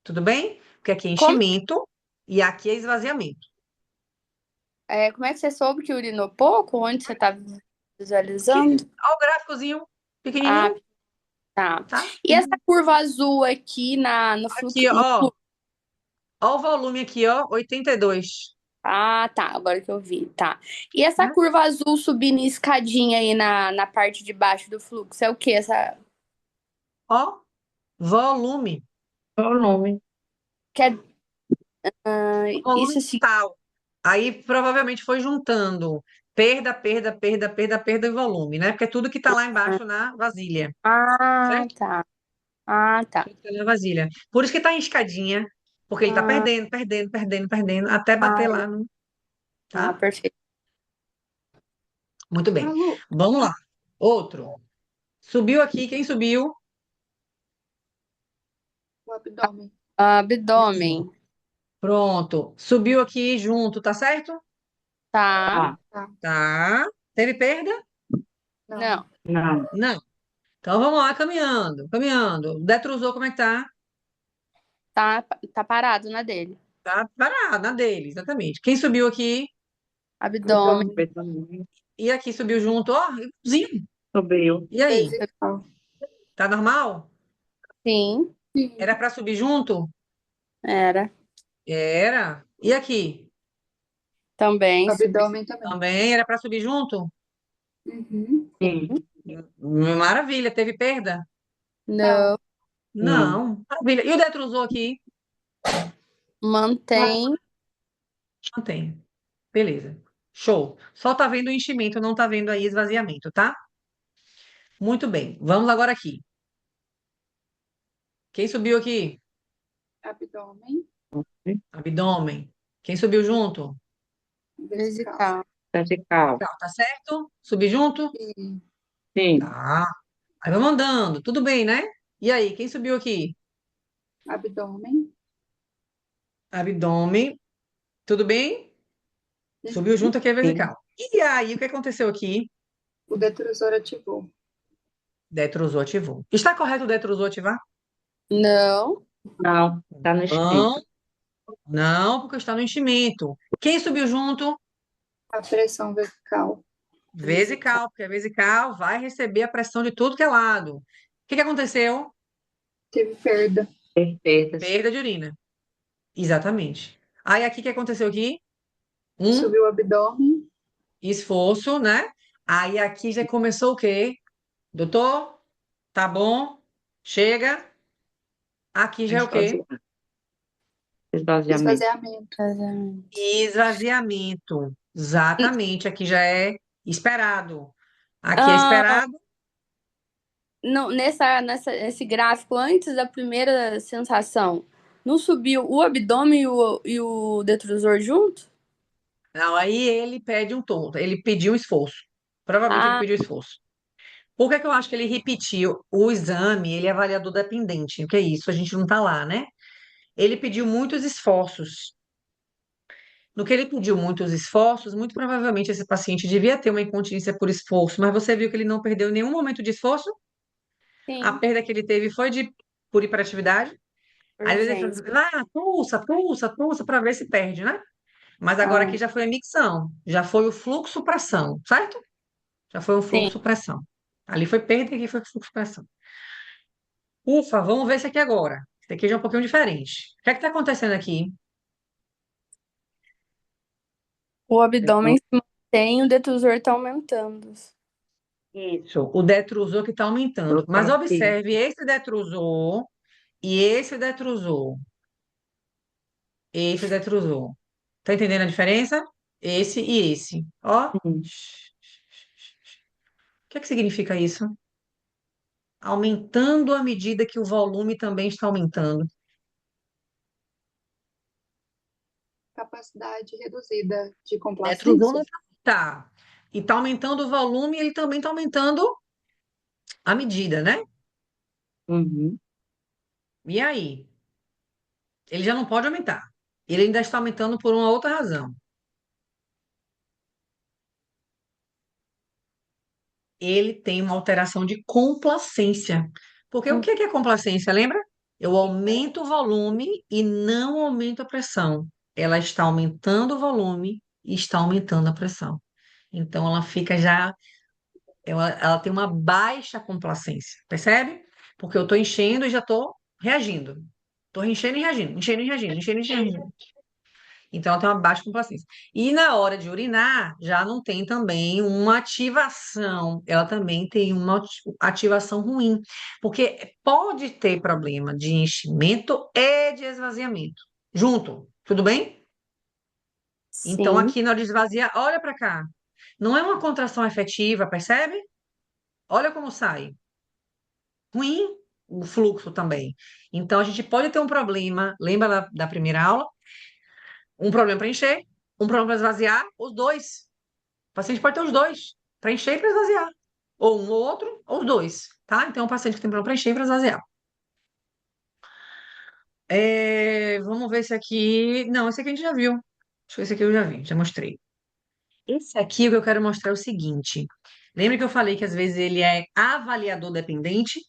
Tudo bem? Porque aqui é Como, enchimento e aqui é esvaziamento. como é que você soube que urinou pouco? Onde você tá visualizando? Olha o gráficozinho Ah, pequenininho, tá. tá? E essa curva azul aqui no Aqui, fluxo, ó. Ó o volume aqui, ó, 82. Ah, tá, agora que eu vi, tá. E essa Né? curva azul subindo em escadinha aí na parte de baixo do fluxo, é o quê? Ó, volume. Volume. Que é, ah, Volume isso assim. total. Aí provavelmente foi juntando perda, perda, perda, perda, perda e volume, né? Porque é tudo que tá lá embaixo na vasilha, Ah, certo? tá. Ah, tá. Tudo que tá na vasilha. Por isso que tá em escadinha, porque ele tá Ah, perdendo, perdendo, perdendo, perdendo, até bater lá no, tá? perfeito. Muito bem. Malu, Vamos lá. Outro. Subiu aqui, quem subiu? o abdômen. Abdômen. Pronto. Subiu aqui junto, tá certo? Tá. Tá. Tá. Tá. Teve perda? Não. Não. Não. Então vamos lá, caminhando, caminhando. Detrusou, como é que tá? Tá parado na dele. Tá parado, na dele, exatamente. Quem subiu aqui Abdômen. Abdômen. e aqui subiu junto, ó, igualzinho. Subiu. E aí, Vesical. tá normal? Sim, Sim. Era para subir junto? era. Era. E aqui? Também subiu. Abdômen também. Também era para subir junto? Uhum. Sim. Maravilha, teve perda? Não. Não. Não, maravilha. E o detrusou aqui? Mantém. Não tem. Beleza. Show. Só tá vendo o enchimento, não tá vendo aí esvaziamento, tá? Muito bem. Vamos agora aqui. Quem subiu aqui? Abdômen. Abdômen. Quem subiu junto? Vesical. Vesical. Vertical. Tá certo? Subir junto? Sim. Sim. Tá. Aí vamos andando. Tudo bem, né? E aí, quem subiu aqui? Abdômen. Abdômen. Tudo bem? Subiu Uhum. junto aqui a Sim. vesical. E aí, o que aconteceu aqui? O detrusor ativou. Detrusou, ativou. Está correto o detrusou ativar? Não. Não. Tá no Não, enchimento. não, porque está no enchimento. Quem subiu junto? A pressão vesical. Vesical, porque a vesical vai receber a pressão de tudo que é lado. O que que aconteceu? Teve perda. Perdas. Perda de urina. Exatamente. Aí aqui o que aconteceu aqui? Um Subiu o abdômen. esforço, né? Aí aqui já começou o quê? Doutor, tá bom? Chega. Aqui já é o quê? Esvaziamento. Esvaziamento. Esvaziamento. Esvaziamento. Exatamente. Aqui já é esperado. Aqui é Ah, esperado. não, nesse gráfico, antes da primeira sensação, não subiu o abdômen e o detrusor junto? Não, aí ele pede um tom. Ele pediu um esforço. Provavelmente ele Ah, pediu esforço. Por que que eu acho que ele repetiu o exame? Ele é avaliador dependente. O que é isso? A gente não tá lá, né? Ele pediu muitos esforços. No que ele pediu muitos esforços, muito provavelmente esse paciente devia ter uma incontinência por esforço, mas você viu que ele não perdeu nenhum momento de esforço? A sim, perda que ele teve foi por hiperatividade? Às vezes ele urgência. fala, ah, pulsa, pulsa, pulsa, para ver se perde, né? Mas agora Ah, aqui já foi a micção, já foi o fluxo-pressão, certo? Já foi um sim. fluxo-pressão. Ali foi perda e aqui foi fluxo-pressão. Ufa, vamos ver esse aqui agora. Esse aqui já é um pouquinho diferente. O que é que está acontecendo aqui? O abdômen se mantém, o detrusor está aumentando. Isso, o detrusor que está aumentando. Eu tô Mas aqui. observe esse detrusor e esse detrusor. Esse detrusor. Tá entendendo a diferença? Esse e esse. Ó. O Sim. que é que significa isso? Aumentando à medida que o volume também está aumentando. Capacidade reduzida de Detrusor complacência. não tá. E está aumentando o volume, ele também está aumentando a medida, né? Uhum. E aí? Ele já não pode aumentar. Ele ainda está aumentando por uma outra razão. ele tem uma alteração de complacência. Porque o que é complacência, lembra? Eu aumento o volume e não aumento a pressão. Ela está aumentando o volume e está aumentando a pressão. Então, ela fica já, ela tem uma baixa complacência, percebe? Porque eu estou enchendo e já estou reagindo. Estou enchendo e reagindo, enchendo e reagindo, enchendo e reagindo. Então, ela tem uma baixa complacência. E na hora de urinar, já não tem também uma ativação, ela também tem uma ativação ruim, porque pode ter problema de enchimento e de esvaziamento junto, tudo bem? Então, Sim. aqui na hora de esvaziar, olha para cá. Não é uma contração efetiva, percebe? Olha como sai. Ruim o fluxo também. Então, a gente pode ter um problema, lembra da primeira aula? Um problema para encher, um problema para esvaziar, os dois. O paciente pode ter os dois, para encher e para esvaziar. Ou um ou outro, ou os dois, tá? Então, o paciente que tem problema para encher e para esvaziar. Vamos ver esse aqui. Não, esse aqui a gente já viu. Acho que esse aqui eu já vi, já mostrei. Esse aqui, o que eu quero mostrar é o seguinte. Lembra que eu falei que às vezes ele é avaliador dependente?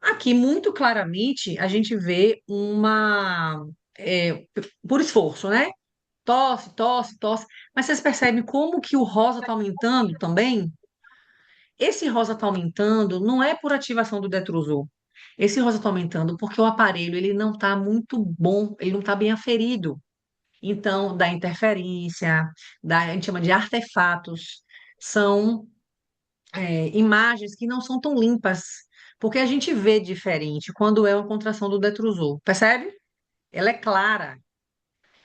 Aqui, muito claramente, a gente vê por esforço, né? Tosse, tosse, tosse. Mas vocês percebem como que o rosa está aumentando também? Esse rosa está aumentando não é por ativação do detrusor. Esse rosa está aumentando porque o aparelho ele não está muito bom, ele não está bem aferido. Então, dá interferência, a gente chama de artefatos. São imagens que não são tão limpas, porque a gente vê diferente quando é uma contração do detrusor. Percebe? Ela é clara.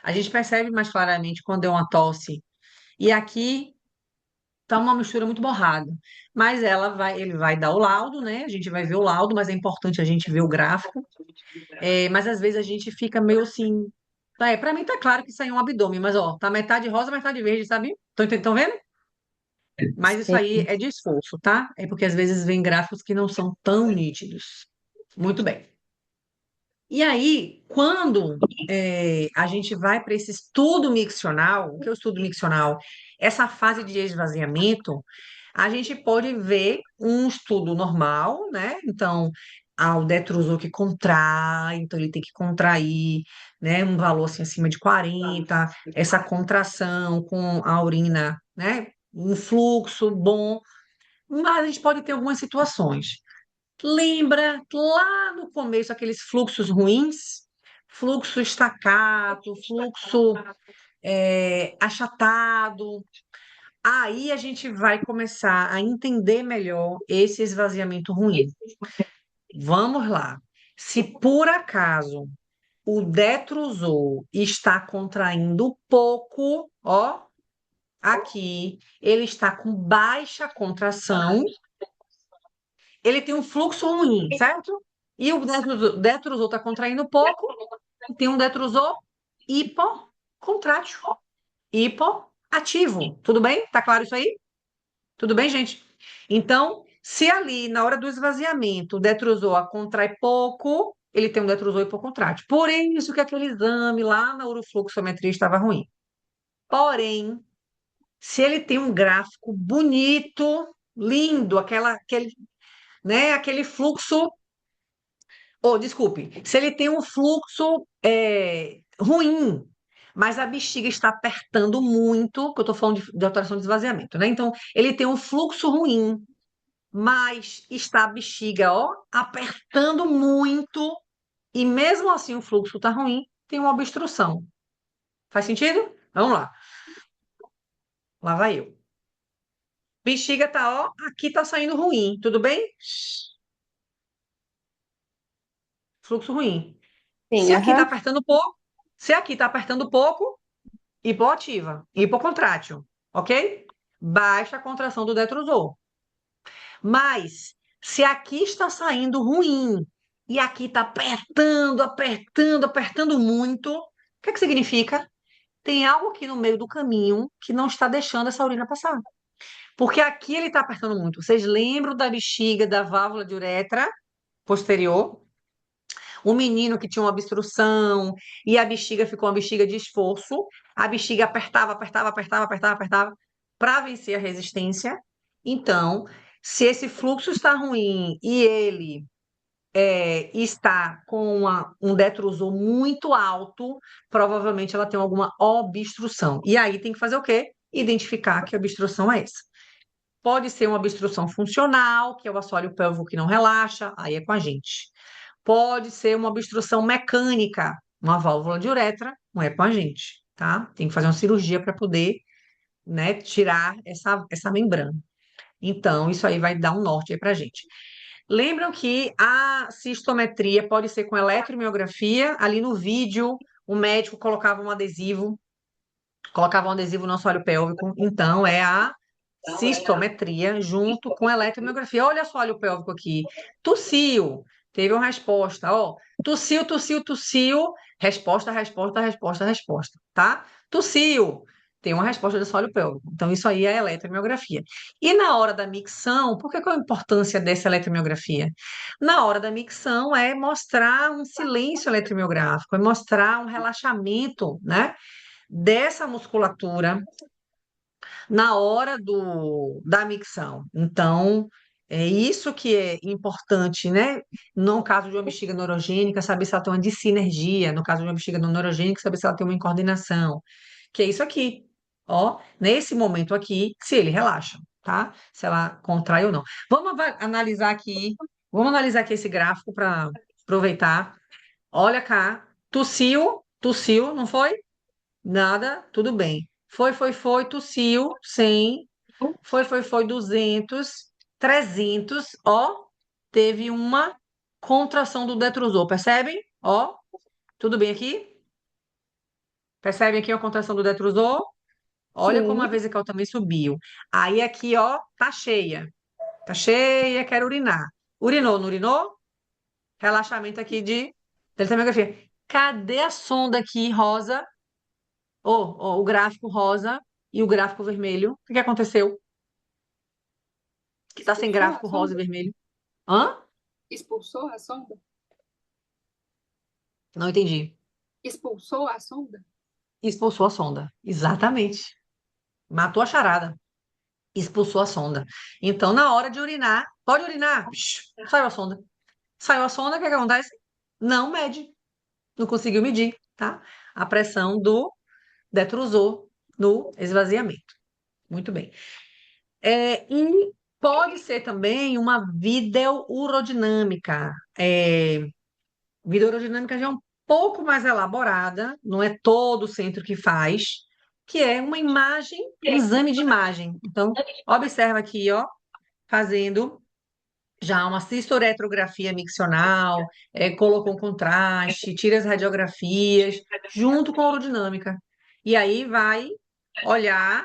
A gente percebe mais claramente quando é uma tosse. E aqui tá uma mistura muito borrada. Mas ele vai dar o laudo, né? A gente vai ver o laudo, mas é importante a gente ver o gráfico. Mas às vezes a gente fica meio assim. Para mim tá claro que isso aí é um abdômen, mas ó, tá metade rosa, metade verde, sabe? Estão vendo? Mas isso aí Sim. é de esforço, tá? É porque às vezes vem gráficos que não são tão nítidos. Muito bem. E aí, quando a gente vai para esse estudo miccional, o que é o estudo miccional? Essa fase de esvaziamento, a gente pode ver um estudo normal, né? Então, o detrusor que contrai, então ele tem que contrair, né? Um valor assim acima de 40, essa contração com a urina, né? Um fluxo bom, mas a gente pode ter algumas situações. Lembra lá no começo aqueles fluxos ruins? Fluxo estacato, fluxo achatado. Aí a gente vai começar a entender melhor esse esvaziamento ruim. Vamos lá. Se por acaso o detrusor está contraindo pouco, ó, aqui ele está com baixa contração, ele tem um fluxo ruim, certo? E o detrusor está contraindo pouco, e tem um detrusor hipocontrátil, hipoativo. Tudo bem? Tá claro isso aí? Tudo bem, gente? Então, se ali, na hora do esvaziamento, o detrusor contrai pouco, ele tem um detrusor hipocontrátil. Por isso que aquele exame lá na urofluxometria estava ruim. Porém, se ele tem um gráfico bonito, lindo, aquele fluxo. Ou, desculpe, se ele tem um fluxo ruim, mas a bexiga está apertando muito, que eu estou falando de alteração de esvaziamento, né? Então, ele tem um fluxo ruim, mas está a bexiga, ó, apertando muito, e mesmo assim o fluxo está ruim, tem uma obstrução. Faz sentido? Vamos lá. Lá vai eu. Bexiga tá, ó, aqui tá saindo ruim, tudo bem? Fluxo ruim. Se Sim, aqui tá aham. apertando pouco, se aqui tá apertando pouco, hipoativa, hipocontrátil, ok? Baixa a contração do detrusor. Mas, se aqui está saindo ruim e aqui está apertando, apertando, apertando muito, o que é que significa? Tem algo aqui no meio do caminho que não está deixando essa urina passar. Porque aqui ele está apertando muito. Vocês lembram da bexiga, da válvula de uretra posterior? O menino que tinha uma obstrução e a bexiga ficou uma bexiga de esforço, a bexiga apertava, apertava, apertava, apertava, apertava para vencer a resistência. Então, Se esse fluxo está ruim e ele está com um detrusor muito alto, provavelmente ela tem alguma obstrução. E aí tem que fazer o quê? Identificar que obstrução é essa. Pode ser uma obstrução funcional, que é o assoalho pélvico que não relaxa, aí é com a gente. Pode ser uma obstrução mecânica, uma válvula de uretra, não é com a gente, tá? Tem que fazer uma cirurgia para poder, né, tirar essa membrana. Então, isso aí vai dar um norte aí pra gente. Lembram que a cistometria pode ser com eletromiografia. Ali no vídeo, o médico colocava um adesivo no assoalho pélvico. Então, é a cistometria junto com eletromiografia. Olha o assoalho pélvico aqui. Tossiu, teve uma resposta. Ó, tossiu, tossiu, tossiu. Resposta, resposta, resposta, resposta. Tá? Tossiu. Tem uma resposta do assoalho pélvico. Então, isso aí é eletromiografia. E na hora da micção, por que qual a importância dessa eletromiografia? Na hora da micção é mostrar um silêncio eletromiográfico, é mostrar um relaxamento, né, dessa musculatura na hora da micção. Então, é isso que é importante, né? No caso de uma bexiga neurogênica, saber se ela tem uma dissinergia. No caso de uma bexiga não neurogênica, saber se ela tem uma incoordenação. Que é isso aqui. Ó, nesse momento aqui, se ele relaxa, tá? Se ela contrai ou não. Vamos analisar aqui esse gráfico para aproveitar. Olha cá, tossiu, tossiu, não foi? Nada, tudo bem. Foi, tossiu, 100. Foi, 200, 300. Ó, teve uma contração do detrusor, percebem? Ó, tudo bem aqui? Percebem aqui a contração do detrusor? Olha como a Sim. vesical também subiu. Aí aqui, ó, tá cheia. Tá cheia, quero urinar. Urinou, não urinou? Relaxamento aqui de eletromiografia. Cadê a sonda aqui, rosa? O gráfico rosa e o gráfico vermelho. O que que aconteceu? Que tá sem Expulsou a gráfico rosa e sonda? vermelho. Hã? Expulsou a sonda? Não entendi. Expulsou a sonda? Expulsou a sonda. Exatamente. Matou a charada. Expulsou a sonda. Então, na hora de urinar, pode urinar. Psh, saiu a sonda. Saiu a sonda, o que que acontece? Não mede. Não conseguiu medir, tá? A pressão do detrusor no esvaziamento. Muito bem. E pode ser também uma videourodinâmica. Videourodinâmica já é um pouco mais elaborada, não é todo o centro que faz, que é uma imagem, um exame de imagem. Então, observa aqui, ó, fazendo já uma cistoretrografia miccional, colocou um contraste, tira as radiografias, junto com a urodinâmica. E aí vai olhar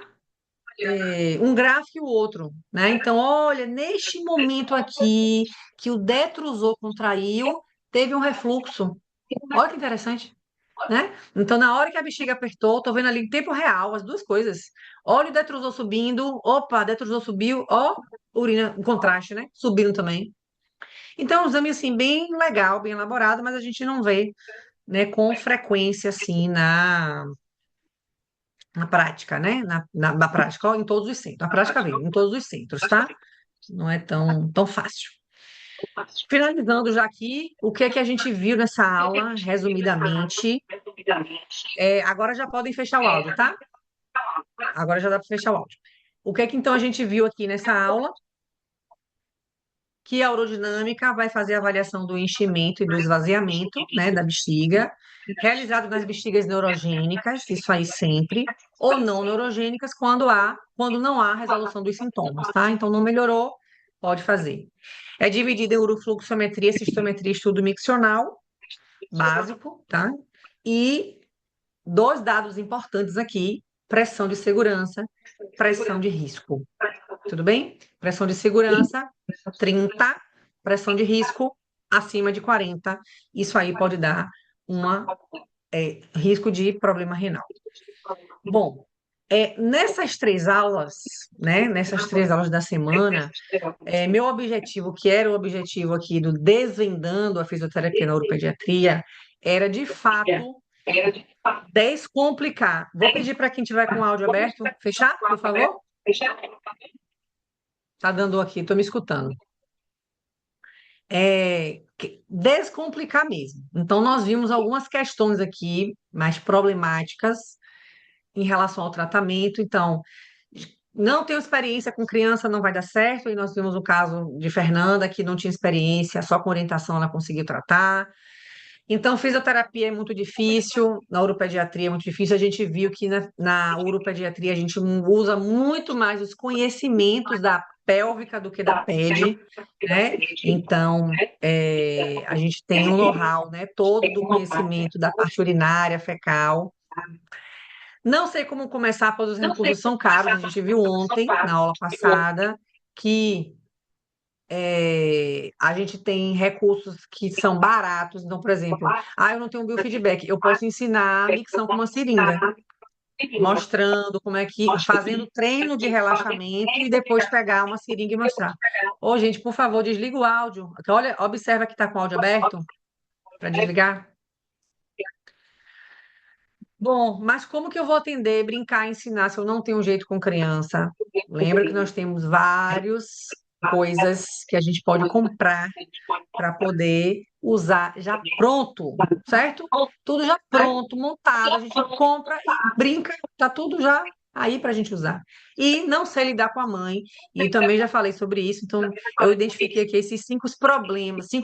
um gráfico e o outro, né? Então, olha, neste momento aqui que o detrusor contraiu, teve um refluxo. Olha que interessante, né? Então, na hora que a bexiga apertou, tô vendo ali em tempo real as duas coisas. Olha o detrusor subindo, opa, detrusor subiu, ó, urina, um contraste, né? Subindo também. Então, é um exame, assim, bem legal, bem elaborado, mas a gente não vê, né, com frequência, assim, na prática, né? Na prática, ó, em todos os centros. Na prática, vem, em todos os centros, tá? Não é tão fácil. Finalizando já aqui, o que é que a gente viu nessa aula, resumidamente. Agora já podem fechar o áudio, tá? Agora já dá para fechar o áudio. O que é que então a gente viu aqui nessa aula? Que a urodinâmica vai fazer a avaliação do enchimento e do esvaziamento, né, da bexiga, realizado nas bexigas neurogênicas, isso aí sempre, ou não neurogênicas, quando não há resolução dos sintomas, tá? Então, não melhorou, pode fazer. É dividida em urofluxometria, cistometria e estudo miccional, básico, tá? E dois dados importantes aqui, pressão de segurança, pressão de risco. Tudo bem? Pressão de segurança, 30, pressão de risco, acima de 40. Isso aí pode dar risco de problema renal. Bom, nessas três aulas, né, nessas três aulas da semana, meu objetivo, que era o objetivo aqui do Desvendando a Fisioterapia na Uropediatria, era de fato descomplicar. Vou pedir para quem tiver com o áudio aberto, fechar, por favor? Tá dando aqui, tô me escutando. Descomplicar mesmo. Então, nós vimos algumas questões aqui mais problemáticas em relação ao tratamento. Então, não tenho experiência com criança, não vai dar certo. E nós vimos o caso de Fernanda, que não tinha experiência, só com orientação ela conseguiu tratar. Então, fisioterapia é muito difícil, na uropediatria é muito difícil. A gente viu que na uropediatria a gente usa muito mais os conhecimentos da pélvica do que da pede, né? Então, a gente tem um know-how, né, todo do conhecimento da parte urinária, fecal. Não sei como começar, pois os recursos são caros. A gente viu ontem, na aula passada, que a gente tem recursos que são baratos. Então, por exemplo, eu não tenho biofeedback, eu posso ensinar a micção com uma seringa, mostrando como é que, fazendo treino de relaxamento e depois pegar uma seringa e mostrar. Ô, gente, por favor, desliga o áudio. Olha, observa que está com o áudio aberto para desligar. Bom, mas como que eu vou atender, brincar, ensinar se eu não tenho jeito com criança? Lembra que nós temos várias coisas que a gente pode comprar para poder usar já pronto, certo? Tudo já pronto, montado, a gente compra e brinca, tá tudo já aí para a gente usar. E não sei lidar com a mãe, e também já falei sobre isso, então eu identifiquei aqui esses cinco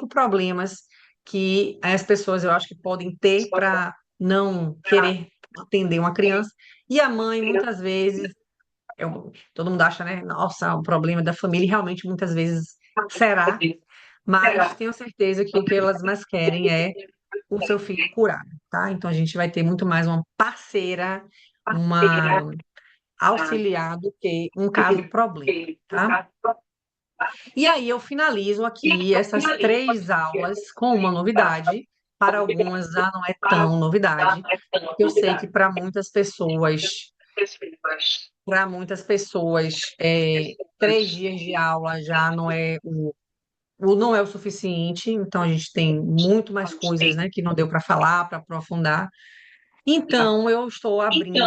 problemas que as pessoas eu acho que podem ter para não querer atender uma criança. E a mãe, muitas vezes, todo mundo acha, né? Nossa, o problema da família, e realmente muitas vezes será, mas tenho certeza que o que elas mais querem é o seu filho curado, tá? Então a gente vai ter muito mais uma parceira, uma auxiliar do que um caso problema, tá? E aí eu finalizo aqui essas 3 aulas com uma novidade. Para algumas já não é tão novidade, porque eu sei que para muitas pessoas, 3 dias de aula já não é não é o suficiente, então a gente tem muito mais coisas, né, que não deu para falar, para aprofundar. Então, eu estou abrindo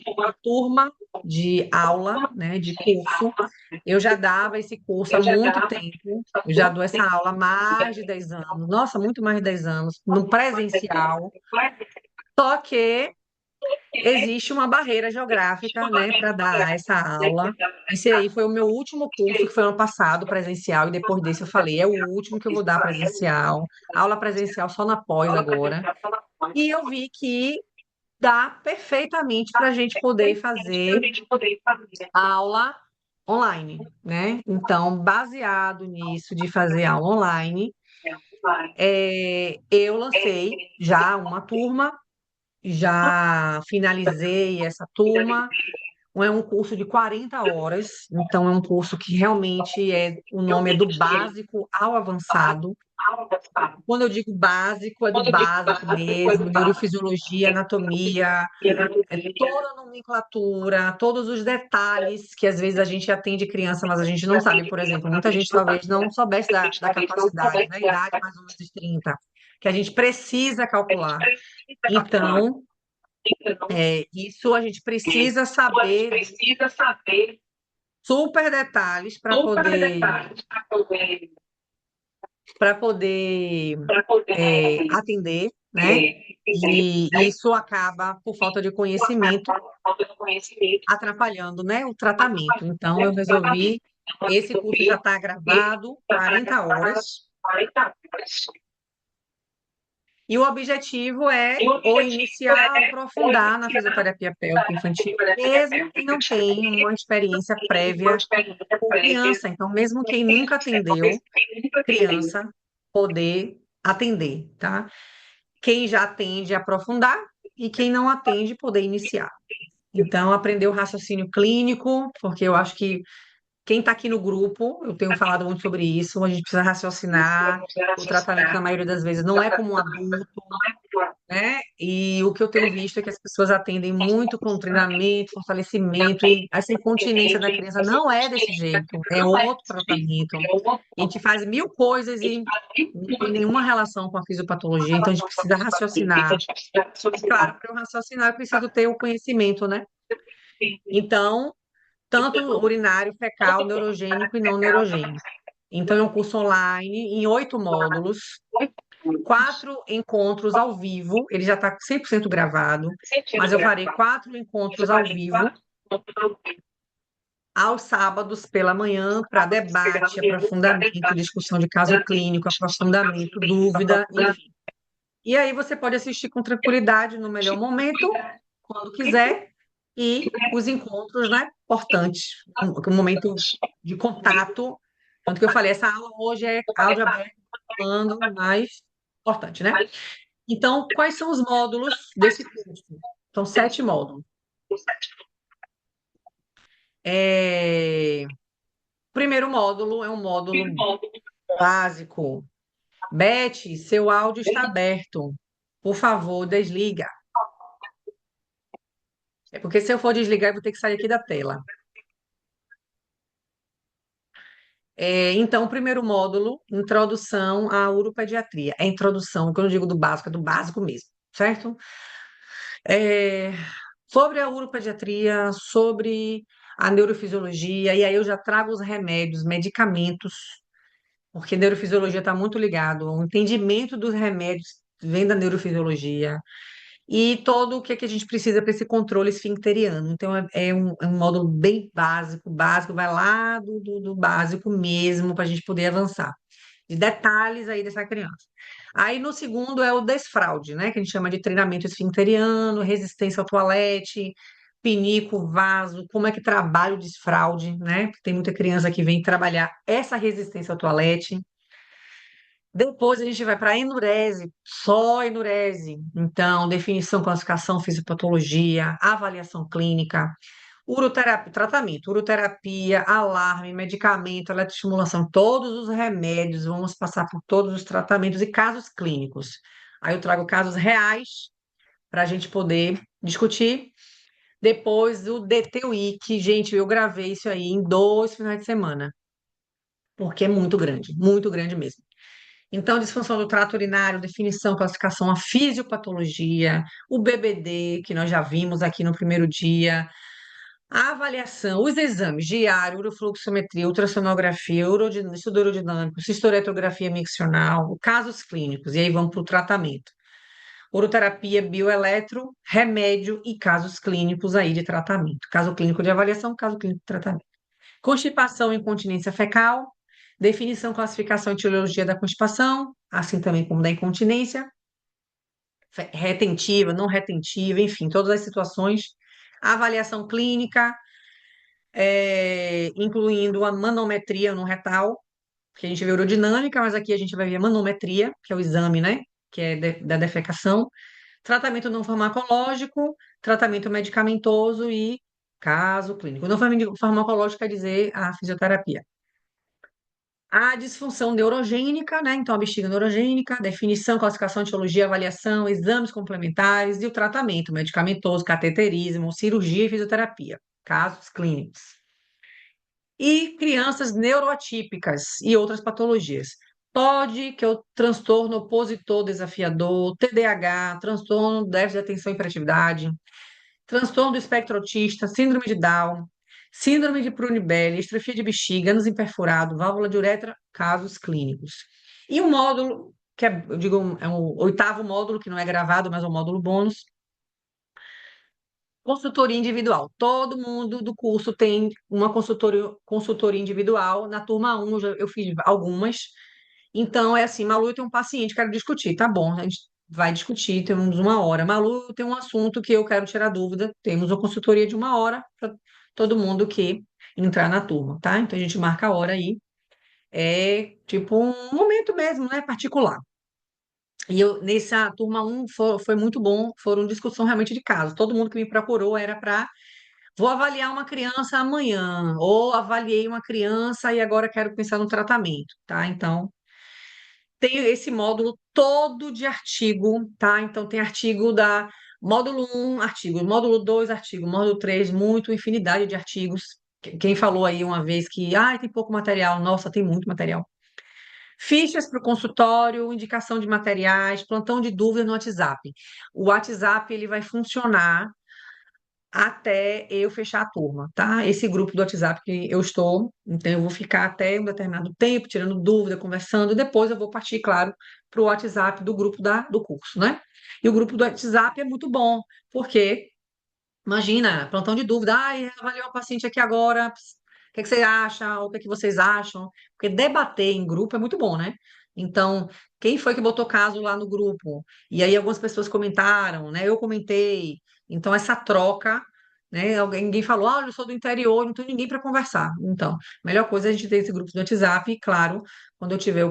uma turma de aula, né, de curso. Eu já dava esse curso há muito tempo, eu já dou essa aula há mais de 10 anos, nossa, muito mais de 10 anos, no presencial, só que existe uma barreira geográfica, né, para dar essa aula. Esse aí foi o meu último curso, que foi ano passado, presencial, e depois desse eu falei, é o último que eu vou dar presencial, aula presencial só na pós agora. E eu vi que dá perfeitamente para a gente poder fazer aula online, né? Então, baseado nisso de fazer aula online, eu lancei já uma turma, já finalizei essa turma. É um curso de 40 horas, então é um curso que realmente o nome é do básico ao avançado. Quando eu digo básico, é do básico mesmo, neurofisiologia, anatomia, toda a nomenclatura, todos os detalhes que às vezes a gente atende criança, mas a gente não sabe, por exemplo, muita gente talvez não soubesse da capacidade, da idade mais ou menos de 30, que a gente precisa calcular. Então, isso a gente precisa saber super detalhes para poder atender, né? E isso acaba, por falta de conhecimento, atrapalhando, né, o tratamento. Então, eu resolvi, esse curso já está gravado, 40 horas. E o objetivo é ou iniciar ou aprofundar na fisioterapia pélvica infantil, mesmo que não tenha uma experiência prévia com criança. Então, mesmo quem nunca atendeu criança, poder atender, tá? Quem já atende, aprofundar, e quem não atende, poder iniciar. Então, aprender o raciocínio clínico, porque eu acho que quem está aqui no grupo, eu tenho falado muito sobre isso, a gente precisa raciocinar, o tratamento, na maioria das vezes, não é como um adulto, né? E o que eu tenho visto é que as pessoas atendem muito com treinamento, fortalecimento, e essa incontinência da criança não é desse jeito, é outro tratamento. A gente faz 1000 coisas e não tem nenhuma relação com a fisiopatologia, então a gente precisa raciocinar. E, claro, para eu raciocinar, eu preciso ter o conhecimento, né? Então, tanto urinário, fecal, neurogênico e não neurogênico. Então, é um curso online em 8 módulos, 4 encontros ao vivo, ele já está 100% gravado, mas eu farei 4 encontros ao vivo aos sábados pela manhã para debate, aprofundamento, discussão de caso clínico, aprofundamento, dúvida, enfim. E aí você pode assistir com tranquilidade no melhor momento, quando quiser, e os encontros, né, importantes, um momento de contato. Tanto que eu falei, essa aula hoje é áudio aberto, falando, mais importante, né? Então, quais são os módulos desse curso? São 7 módulos. Primeiro módulo é um módulo básico. Beth, seu áudio está aberto. Por favor, desliga. É porque se eu for desligar, eu vou ter que sair aqui da tela. Então, o primeiro módulo, introdução à uropediatria. É introdução, quando eu digo do básico, é do básico mesmo, certo? Sobre a uropediatria, sobre a neurofisiologia, e aí eu já trago os remédios, medicamentos, porque a neurofisiologia está muito ligado, o entendimento dos remédios vem da neurofisiologia, e todo o que a gente precisa para esse controle esfincteriano. Então, é um módulo bem básico, básico, vai lá do básico mesmo, para a gente poder avançar. De detalhes aí dessa criança. Aí, no segundo, é o desfraude, né? Que a gente chama de treinamento esfincteriano, resistência ao toalete, pinico, vaso, como é que trabalha o desfraude, né? Porque tem muita criança que vem trabalhar essa resistência ao toalete. Depois a gente vai para a enurese, só enurese. Então, definição, classificação, fisiopatologia, avaliação clínica, uroterapia, tratamento, uroterapia, alarme, medicamento, eletroestimulação, todos os remédios, vamos passar por todos os tratamentos e casos clínicos. Aí eu trago casos reais para a gente poder discutir. Depois o DTUI, que, gente, eu gravei isso aí em 2 finais de semana, porque é muito grande mesmo. Então, disfunção do trato urinário, definição, classificação, a fisiopatologia, o BBD, que nós já vimos aqui no primeiro dia, a avaliação, os exames diário, urofluxometria, ultrassonografia, estudo urodinâmico, cistoretrografia miccional, casos clínicos, e aí vamos para o tratamento. Uroterapia, bioeletro, remédio e casos clínicos aí de tratamento. Caso clínico de avaliação, caso clínico de tratamento. Constipação e incontinência fecal, definição, classificação e etiologia da constipação, assim também como da incontinência, retentiva, não retentiva, enfim, todas as situações. A avaliação clínica, incluindo a manometria no retal, que a gente vê urodinâmica, mas aqui a gente vai ver a manometria, que é o exame, né, que é da defecação. Tratamento não farmacológico, tratamento medicamentoso e caso clínico. Não farmacológico quer dizer a fisioterapia. A disfunção neurogênica, né? Então, a bexiga neurogênica, definição, classificação, etiologia, avaliação, exames complementares e o tratamento medicamentoso, cateterismo, cirurgia e fisioterapia, casos clínicos. E crianças neuroatípicas e outras patologias. TOD, que é o transtorno opositor desafiador, TDAH, transtorno do déficit de atenção e hiperatividade, transtorno do espectro autista, síndrome de Down, síndrome de Prunibelli, estrofia de bexiga, ânus imperfurado, válvula de uretra, casos clínicos. E o módulo, que eu digo, é o 8º módulo, que não é gravado, mas é o módulo bônus, consultoria individual. Todo mundo do curso tem uma consultoria individual. Na turma 1 eu fiz algumas. Então, é assim, Malu, eu tenho um paciente, quero discutir. Tá bom, a gente vai discutir, temos 1 hora. Malu, tem um assunto que eu quero tirar dúvida. Temos uma consultoria de 1 hora para todo mundo que entrar na turma, tá? Então, a gente marca a hora aí. É tipo um momento mesmo, né? Particular. E nessa turma 1 foi muito bom, foram discussão realmente de caso. Todo mundo que me procurou era para vou avaliar uma criança amanhã, ou avaliei uma criança e agora quero pensar no tratamento, tá? Então, tem esse módulo todo de artigo, tá? Então, tem artigo da módulo 1, artigo, módulo 2, artigo, módulo 3, muito, infinidade de artigos. Quem falou aí uma vez que tem pouco material, nossa, tem muito material. Fichas para o consultório, indicação de materiais, plantão de dúvida no WhatsApp. O WhatsApp ele vai funcionar até eu fechar a turma, tá? Esse grupo do WhatsApp que eu estou, então eu vou ficar até um determinado tempo, tirando dúvida, conversando, depois eu vou partir, claro, para o WhatsApp do grupo do curso, né? E o grupo do WhatsApp é muito bom, porque imagina, plantão de dúvida. Ai, avaliou uma paciente aqui agora. O que é que você acha? O que é que vocês acham? Porque debater em grupo é muito bom, né? Então, quem foi que botou caso lá no grupo? E aí algumas pessoas comentaram, né? Eu comentei. Então, essa troca, né? Ninguém falou, ah, eu sou do interior, não tenho ninguém para conversar. Então, a melhor coisa é a gente ter esse grupo do WhatsApp. E, claro, quando eu tiver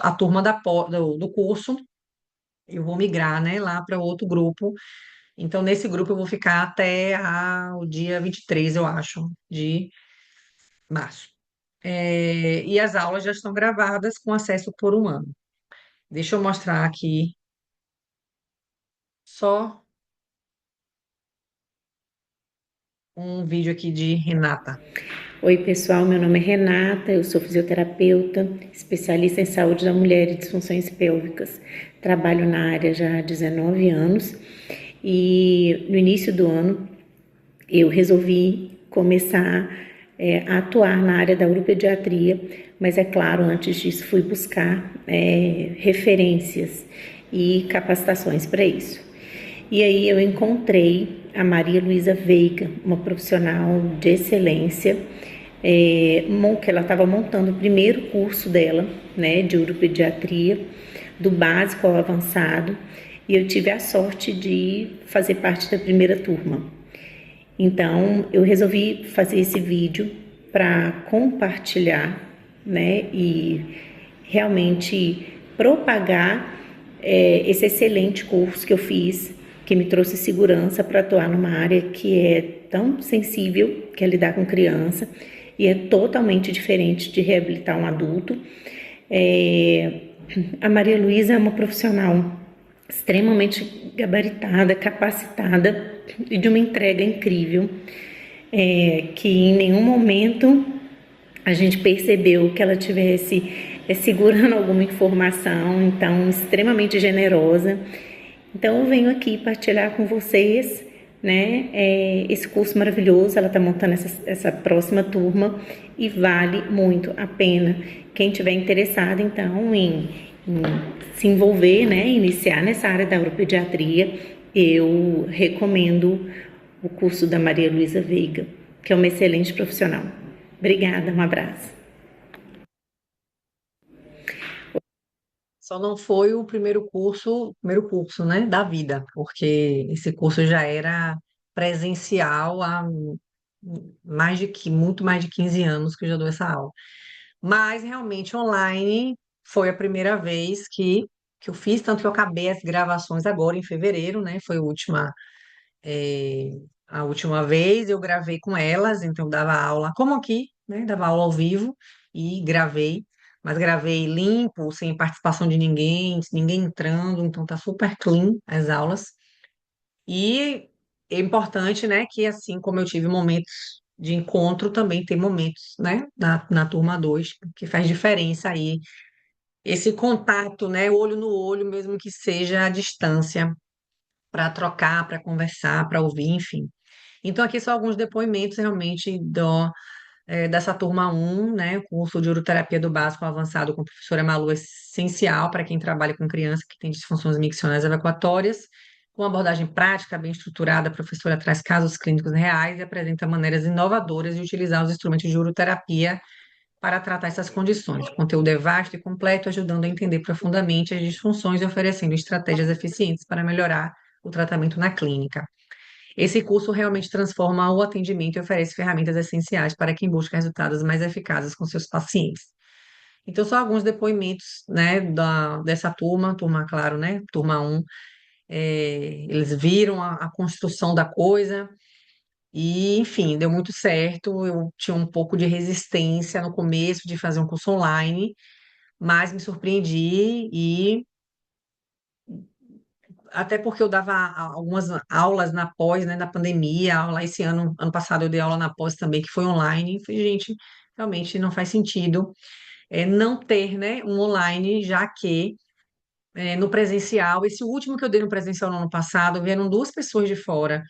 a turma do curso, eu vou migrar, né, lá para outro grupo. Então, nesse grupo eu vou ficar até o dia 23, eu acho, de março. E as aulas já estão gravadas com acesso por um ano. Deixa eu mostrar aqui só um vídeo aqui de Renata. Oi, pessoal, meu nome é Renata, eu sou fisioterapeuta, especialista em saúde da mulher e disfunções pélvicas. Trabalho na área já há 19 anos e no início do ano eu resolvi começar a atuar na área da uropediatria, mas é claro, antes disso fui buscar referências e capacitações para isso. E aí eu encontrei a Maria Luísa Veiga, uma profissional de excelência, que ela estava montando o primeiro curso dela, né, de uropediatria, do básico ao avançado, e eu tive a sorte de fazer parte da primeira turma. Então, eu resolvi fazer esse vídeo para compartilhar, né, e realmente propagar esse excelente curso que eu fiz, que me trouxe segurança para atuar numa área que é tão sensível, que é lidar com criança, e é totalmente diferente de reabilitar um adulto. A Maria Luísa é uma profissional extremamente gabaritada, capacitada e de uma entrega incrível, que em nenhum momento a gente percebeu que ela tivesse segurando alguma informação, então extremamente generosa. Então eu venho aqui partilhar com vocês, né, esse curso maravilhoso. Ela está montando essa próxima turma e vale muito a pena. Quem tiver interessado, então, em se envolver, né, iniciar nessa área da uropediatria, eu recomendo o curso da Maria Luísa Veiga, que é uma excelente profissional. Obrigada, um abraço. Só não foi o primeiro curso, né, da vida, porque esse curso já era presencial há muito mais de 15 anos que eu já dou essa aula. Mas realmente online foi a primeira vez que eu fiz, tanto que eu acabei as gravações agora em fevereiro, né? Foi eh, a última vez, eu gravei com elas, então eu dava aula, como aqui, né? Dava aula ao vivo e gravei, mas gravei limpo, sem participação de ninguém, ninguém entrando, então tá super clean as aulas. E é importante, né, que assim como eu tive momentos de encontro, também tem momentos, né, na turma 2 que faz diferença aí. Esse contato, né, olho no olho, mesmo que seja à distância, para trocar, para conversar, para ouvir, enfim. Então, aqui são alguns depoimentos realmente dessa turma 1, né, o curso de uroterapia do básico ao avançado com a professora Malu é essencial para quem trabalha com criança que tem disfunções miccionais evacuatórias. Com abordagem prática, bem estruturada, a professora traz casos clínicos reais e apresenta maneiras inovadoras de utilizar os instrumentos de uroterapia para tratar essas condições. O conteúdo é vasto e completo, ajudando a entender profundamente as disfunções e oferecendo estratégias eficientes para melhorar o tratamento na clínica. Esse curso realmente transforma o atendimento e oferece ferramentas essenciais para quem busca resultados mais eficazes com seus pacientes. Então, só alguns depoimentos, né, dessa turma, claro, né, turma 1. Eles viram a construção da coisa e, enfim, deu muito certo. Eu tinha um pouco de resistência no começo de fazer um curso online, mas me surpreendi e até porque eu dava algumas aulas na pós, né, na pandemia, aula esse ano passado eu dei aula na pós também, que foi online, e falei, gente, realmente não faz sentido não ter, né, um online, já que no presencial, esse último que eu dei no presencial no ano passado, vieram duas pessoas de fora,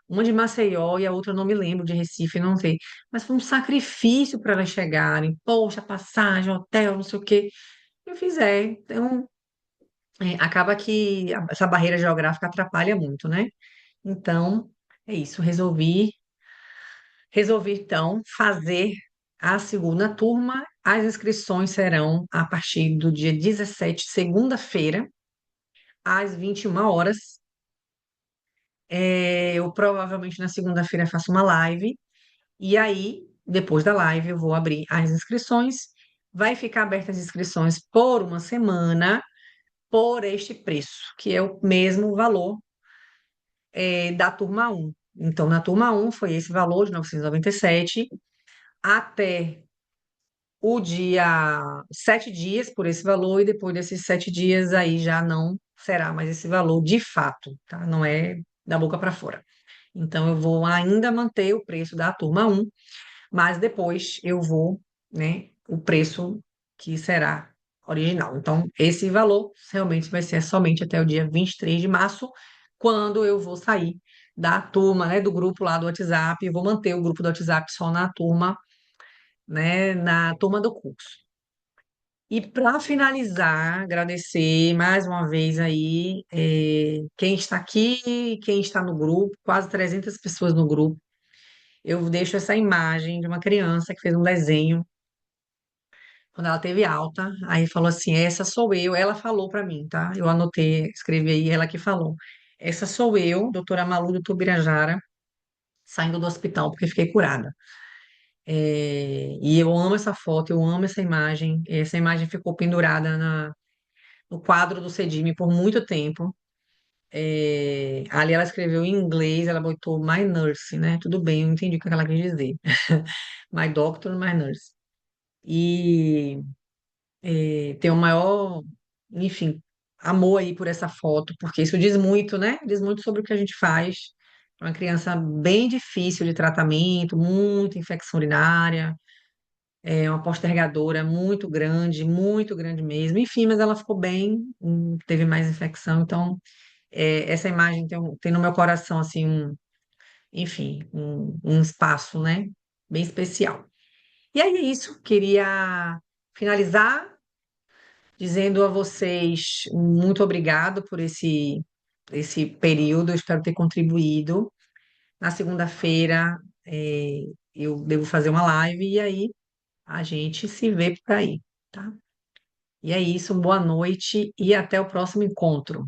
uma de Maceió e a outra eu não me lembro, de Recife, não sei. Mas foi um sacrifício para elas chegarem. Poxa, passagem, hotel, não sei o quê. Eu fiz, então, acaba que essa barreira geográfica atrapalha muito, né? Então, é isso. Resolvi então fazer a segunda turma. As inscrições serão a partir do dia 17, segunda-feira, às 21 horas. Eu provavelmente na segunda-feira faço uma live, e aí, depois da live, eu vou abrir as inscrições. Vai ficar abertas as inscrições por uma semana, por este preço, que é o mesmo valor, da turma um. Então, na turma um foi esse valor de 997 até o dia 7 dias por esse valor, e depois desses 7 dias aí já não será mais esse valor de fato, tá? Não é da boca para fora. Então, eu vou ainda manter o preço da turma um, mas depois eu vou, né, o preço que será original. Então, esse valor realmente vai ser somente até o dia 23 de março, quando eu vou sair da turma, né, do grupo lá do WhatsApp, e vou manter o grupo do WhatsApp só na turma, né, na turma do curso. E para finalizar, agradecer mais uma vez aí, quem está aqui, quem está no grupo, quase 300 pessoas no grupo. Eu deixo essa imagem de uma criança que fez um desenho quando ela teve alta. Aí falou assim: essa sou eu. Ela falou para mim, tá? Eu anotei, escrevi aí, ela que falou. Essa sou eu, doutora Malu do Tubirajara, saindo do hospital porque fiquei curada. E eu amo essa foto, eu amo essa imagem. Essa imagem ficou pendurada no quadro do CEDIME por muito tempo. Ali ela escreveu em inglês, ela botou My Nurse, né? Tudo bem, eu entendi o que ela quis dizer. My Doctor, My Nurse. E tenho o maior, enfim, amor aí por essa foto, porque isso diz muito, né? Diz muito sobre o que a gente faz. É uma criança bem difícil de tratamento, muita infecção urinária, uma postergadora muito grande mesmo. Enfim, mas ela ficou bem, teve mais infecção. Então, essa imagem tem no meu coração, assim, enfim, um espaço, né? Bem especial. E aí é isso, queria finalizar dizendo a vocês muito obrigado por esse período, eu espero ter contribuído. Na segunda-feira, eu devo fazer uma live e aí a gente se vê por aí, tá? E é isso, boa noite e até o próximo encontro.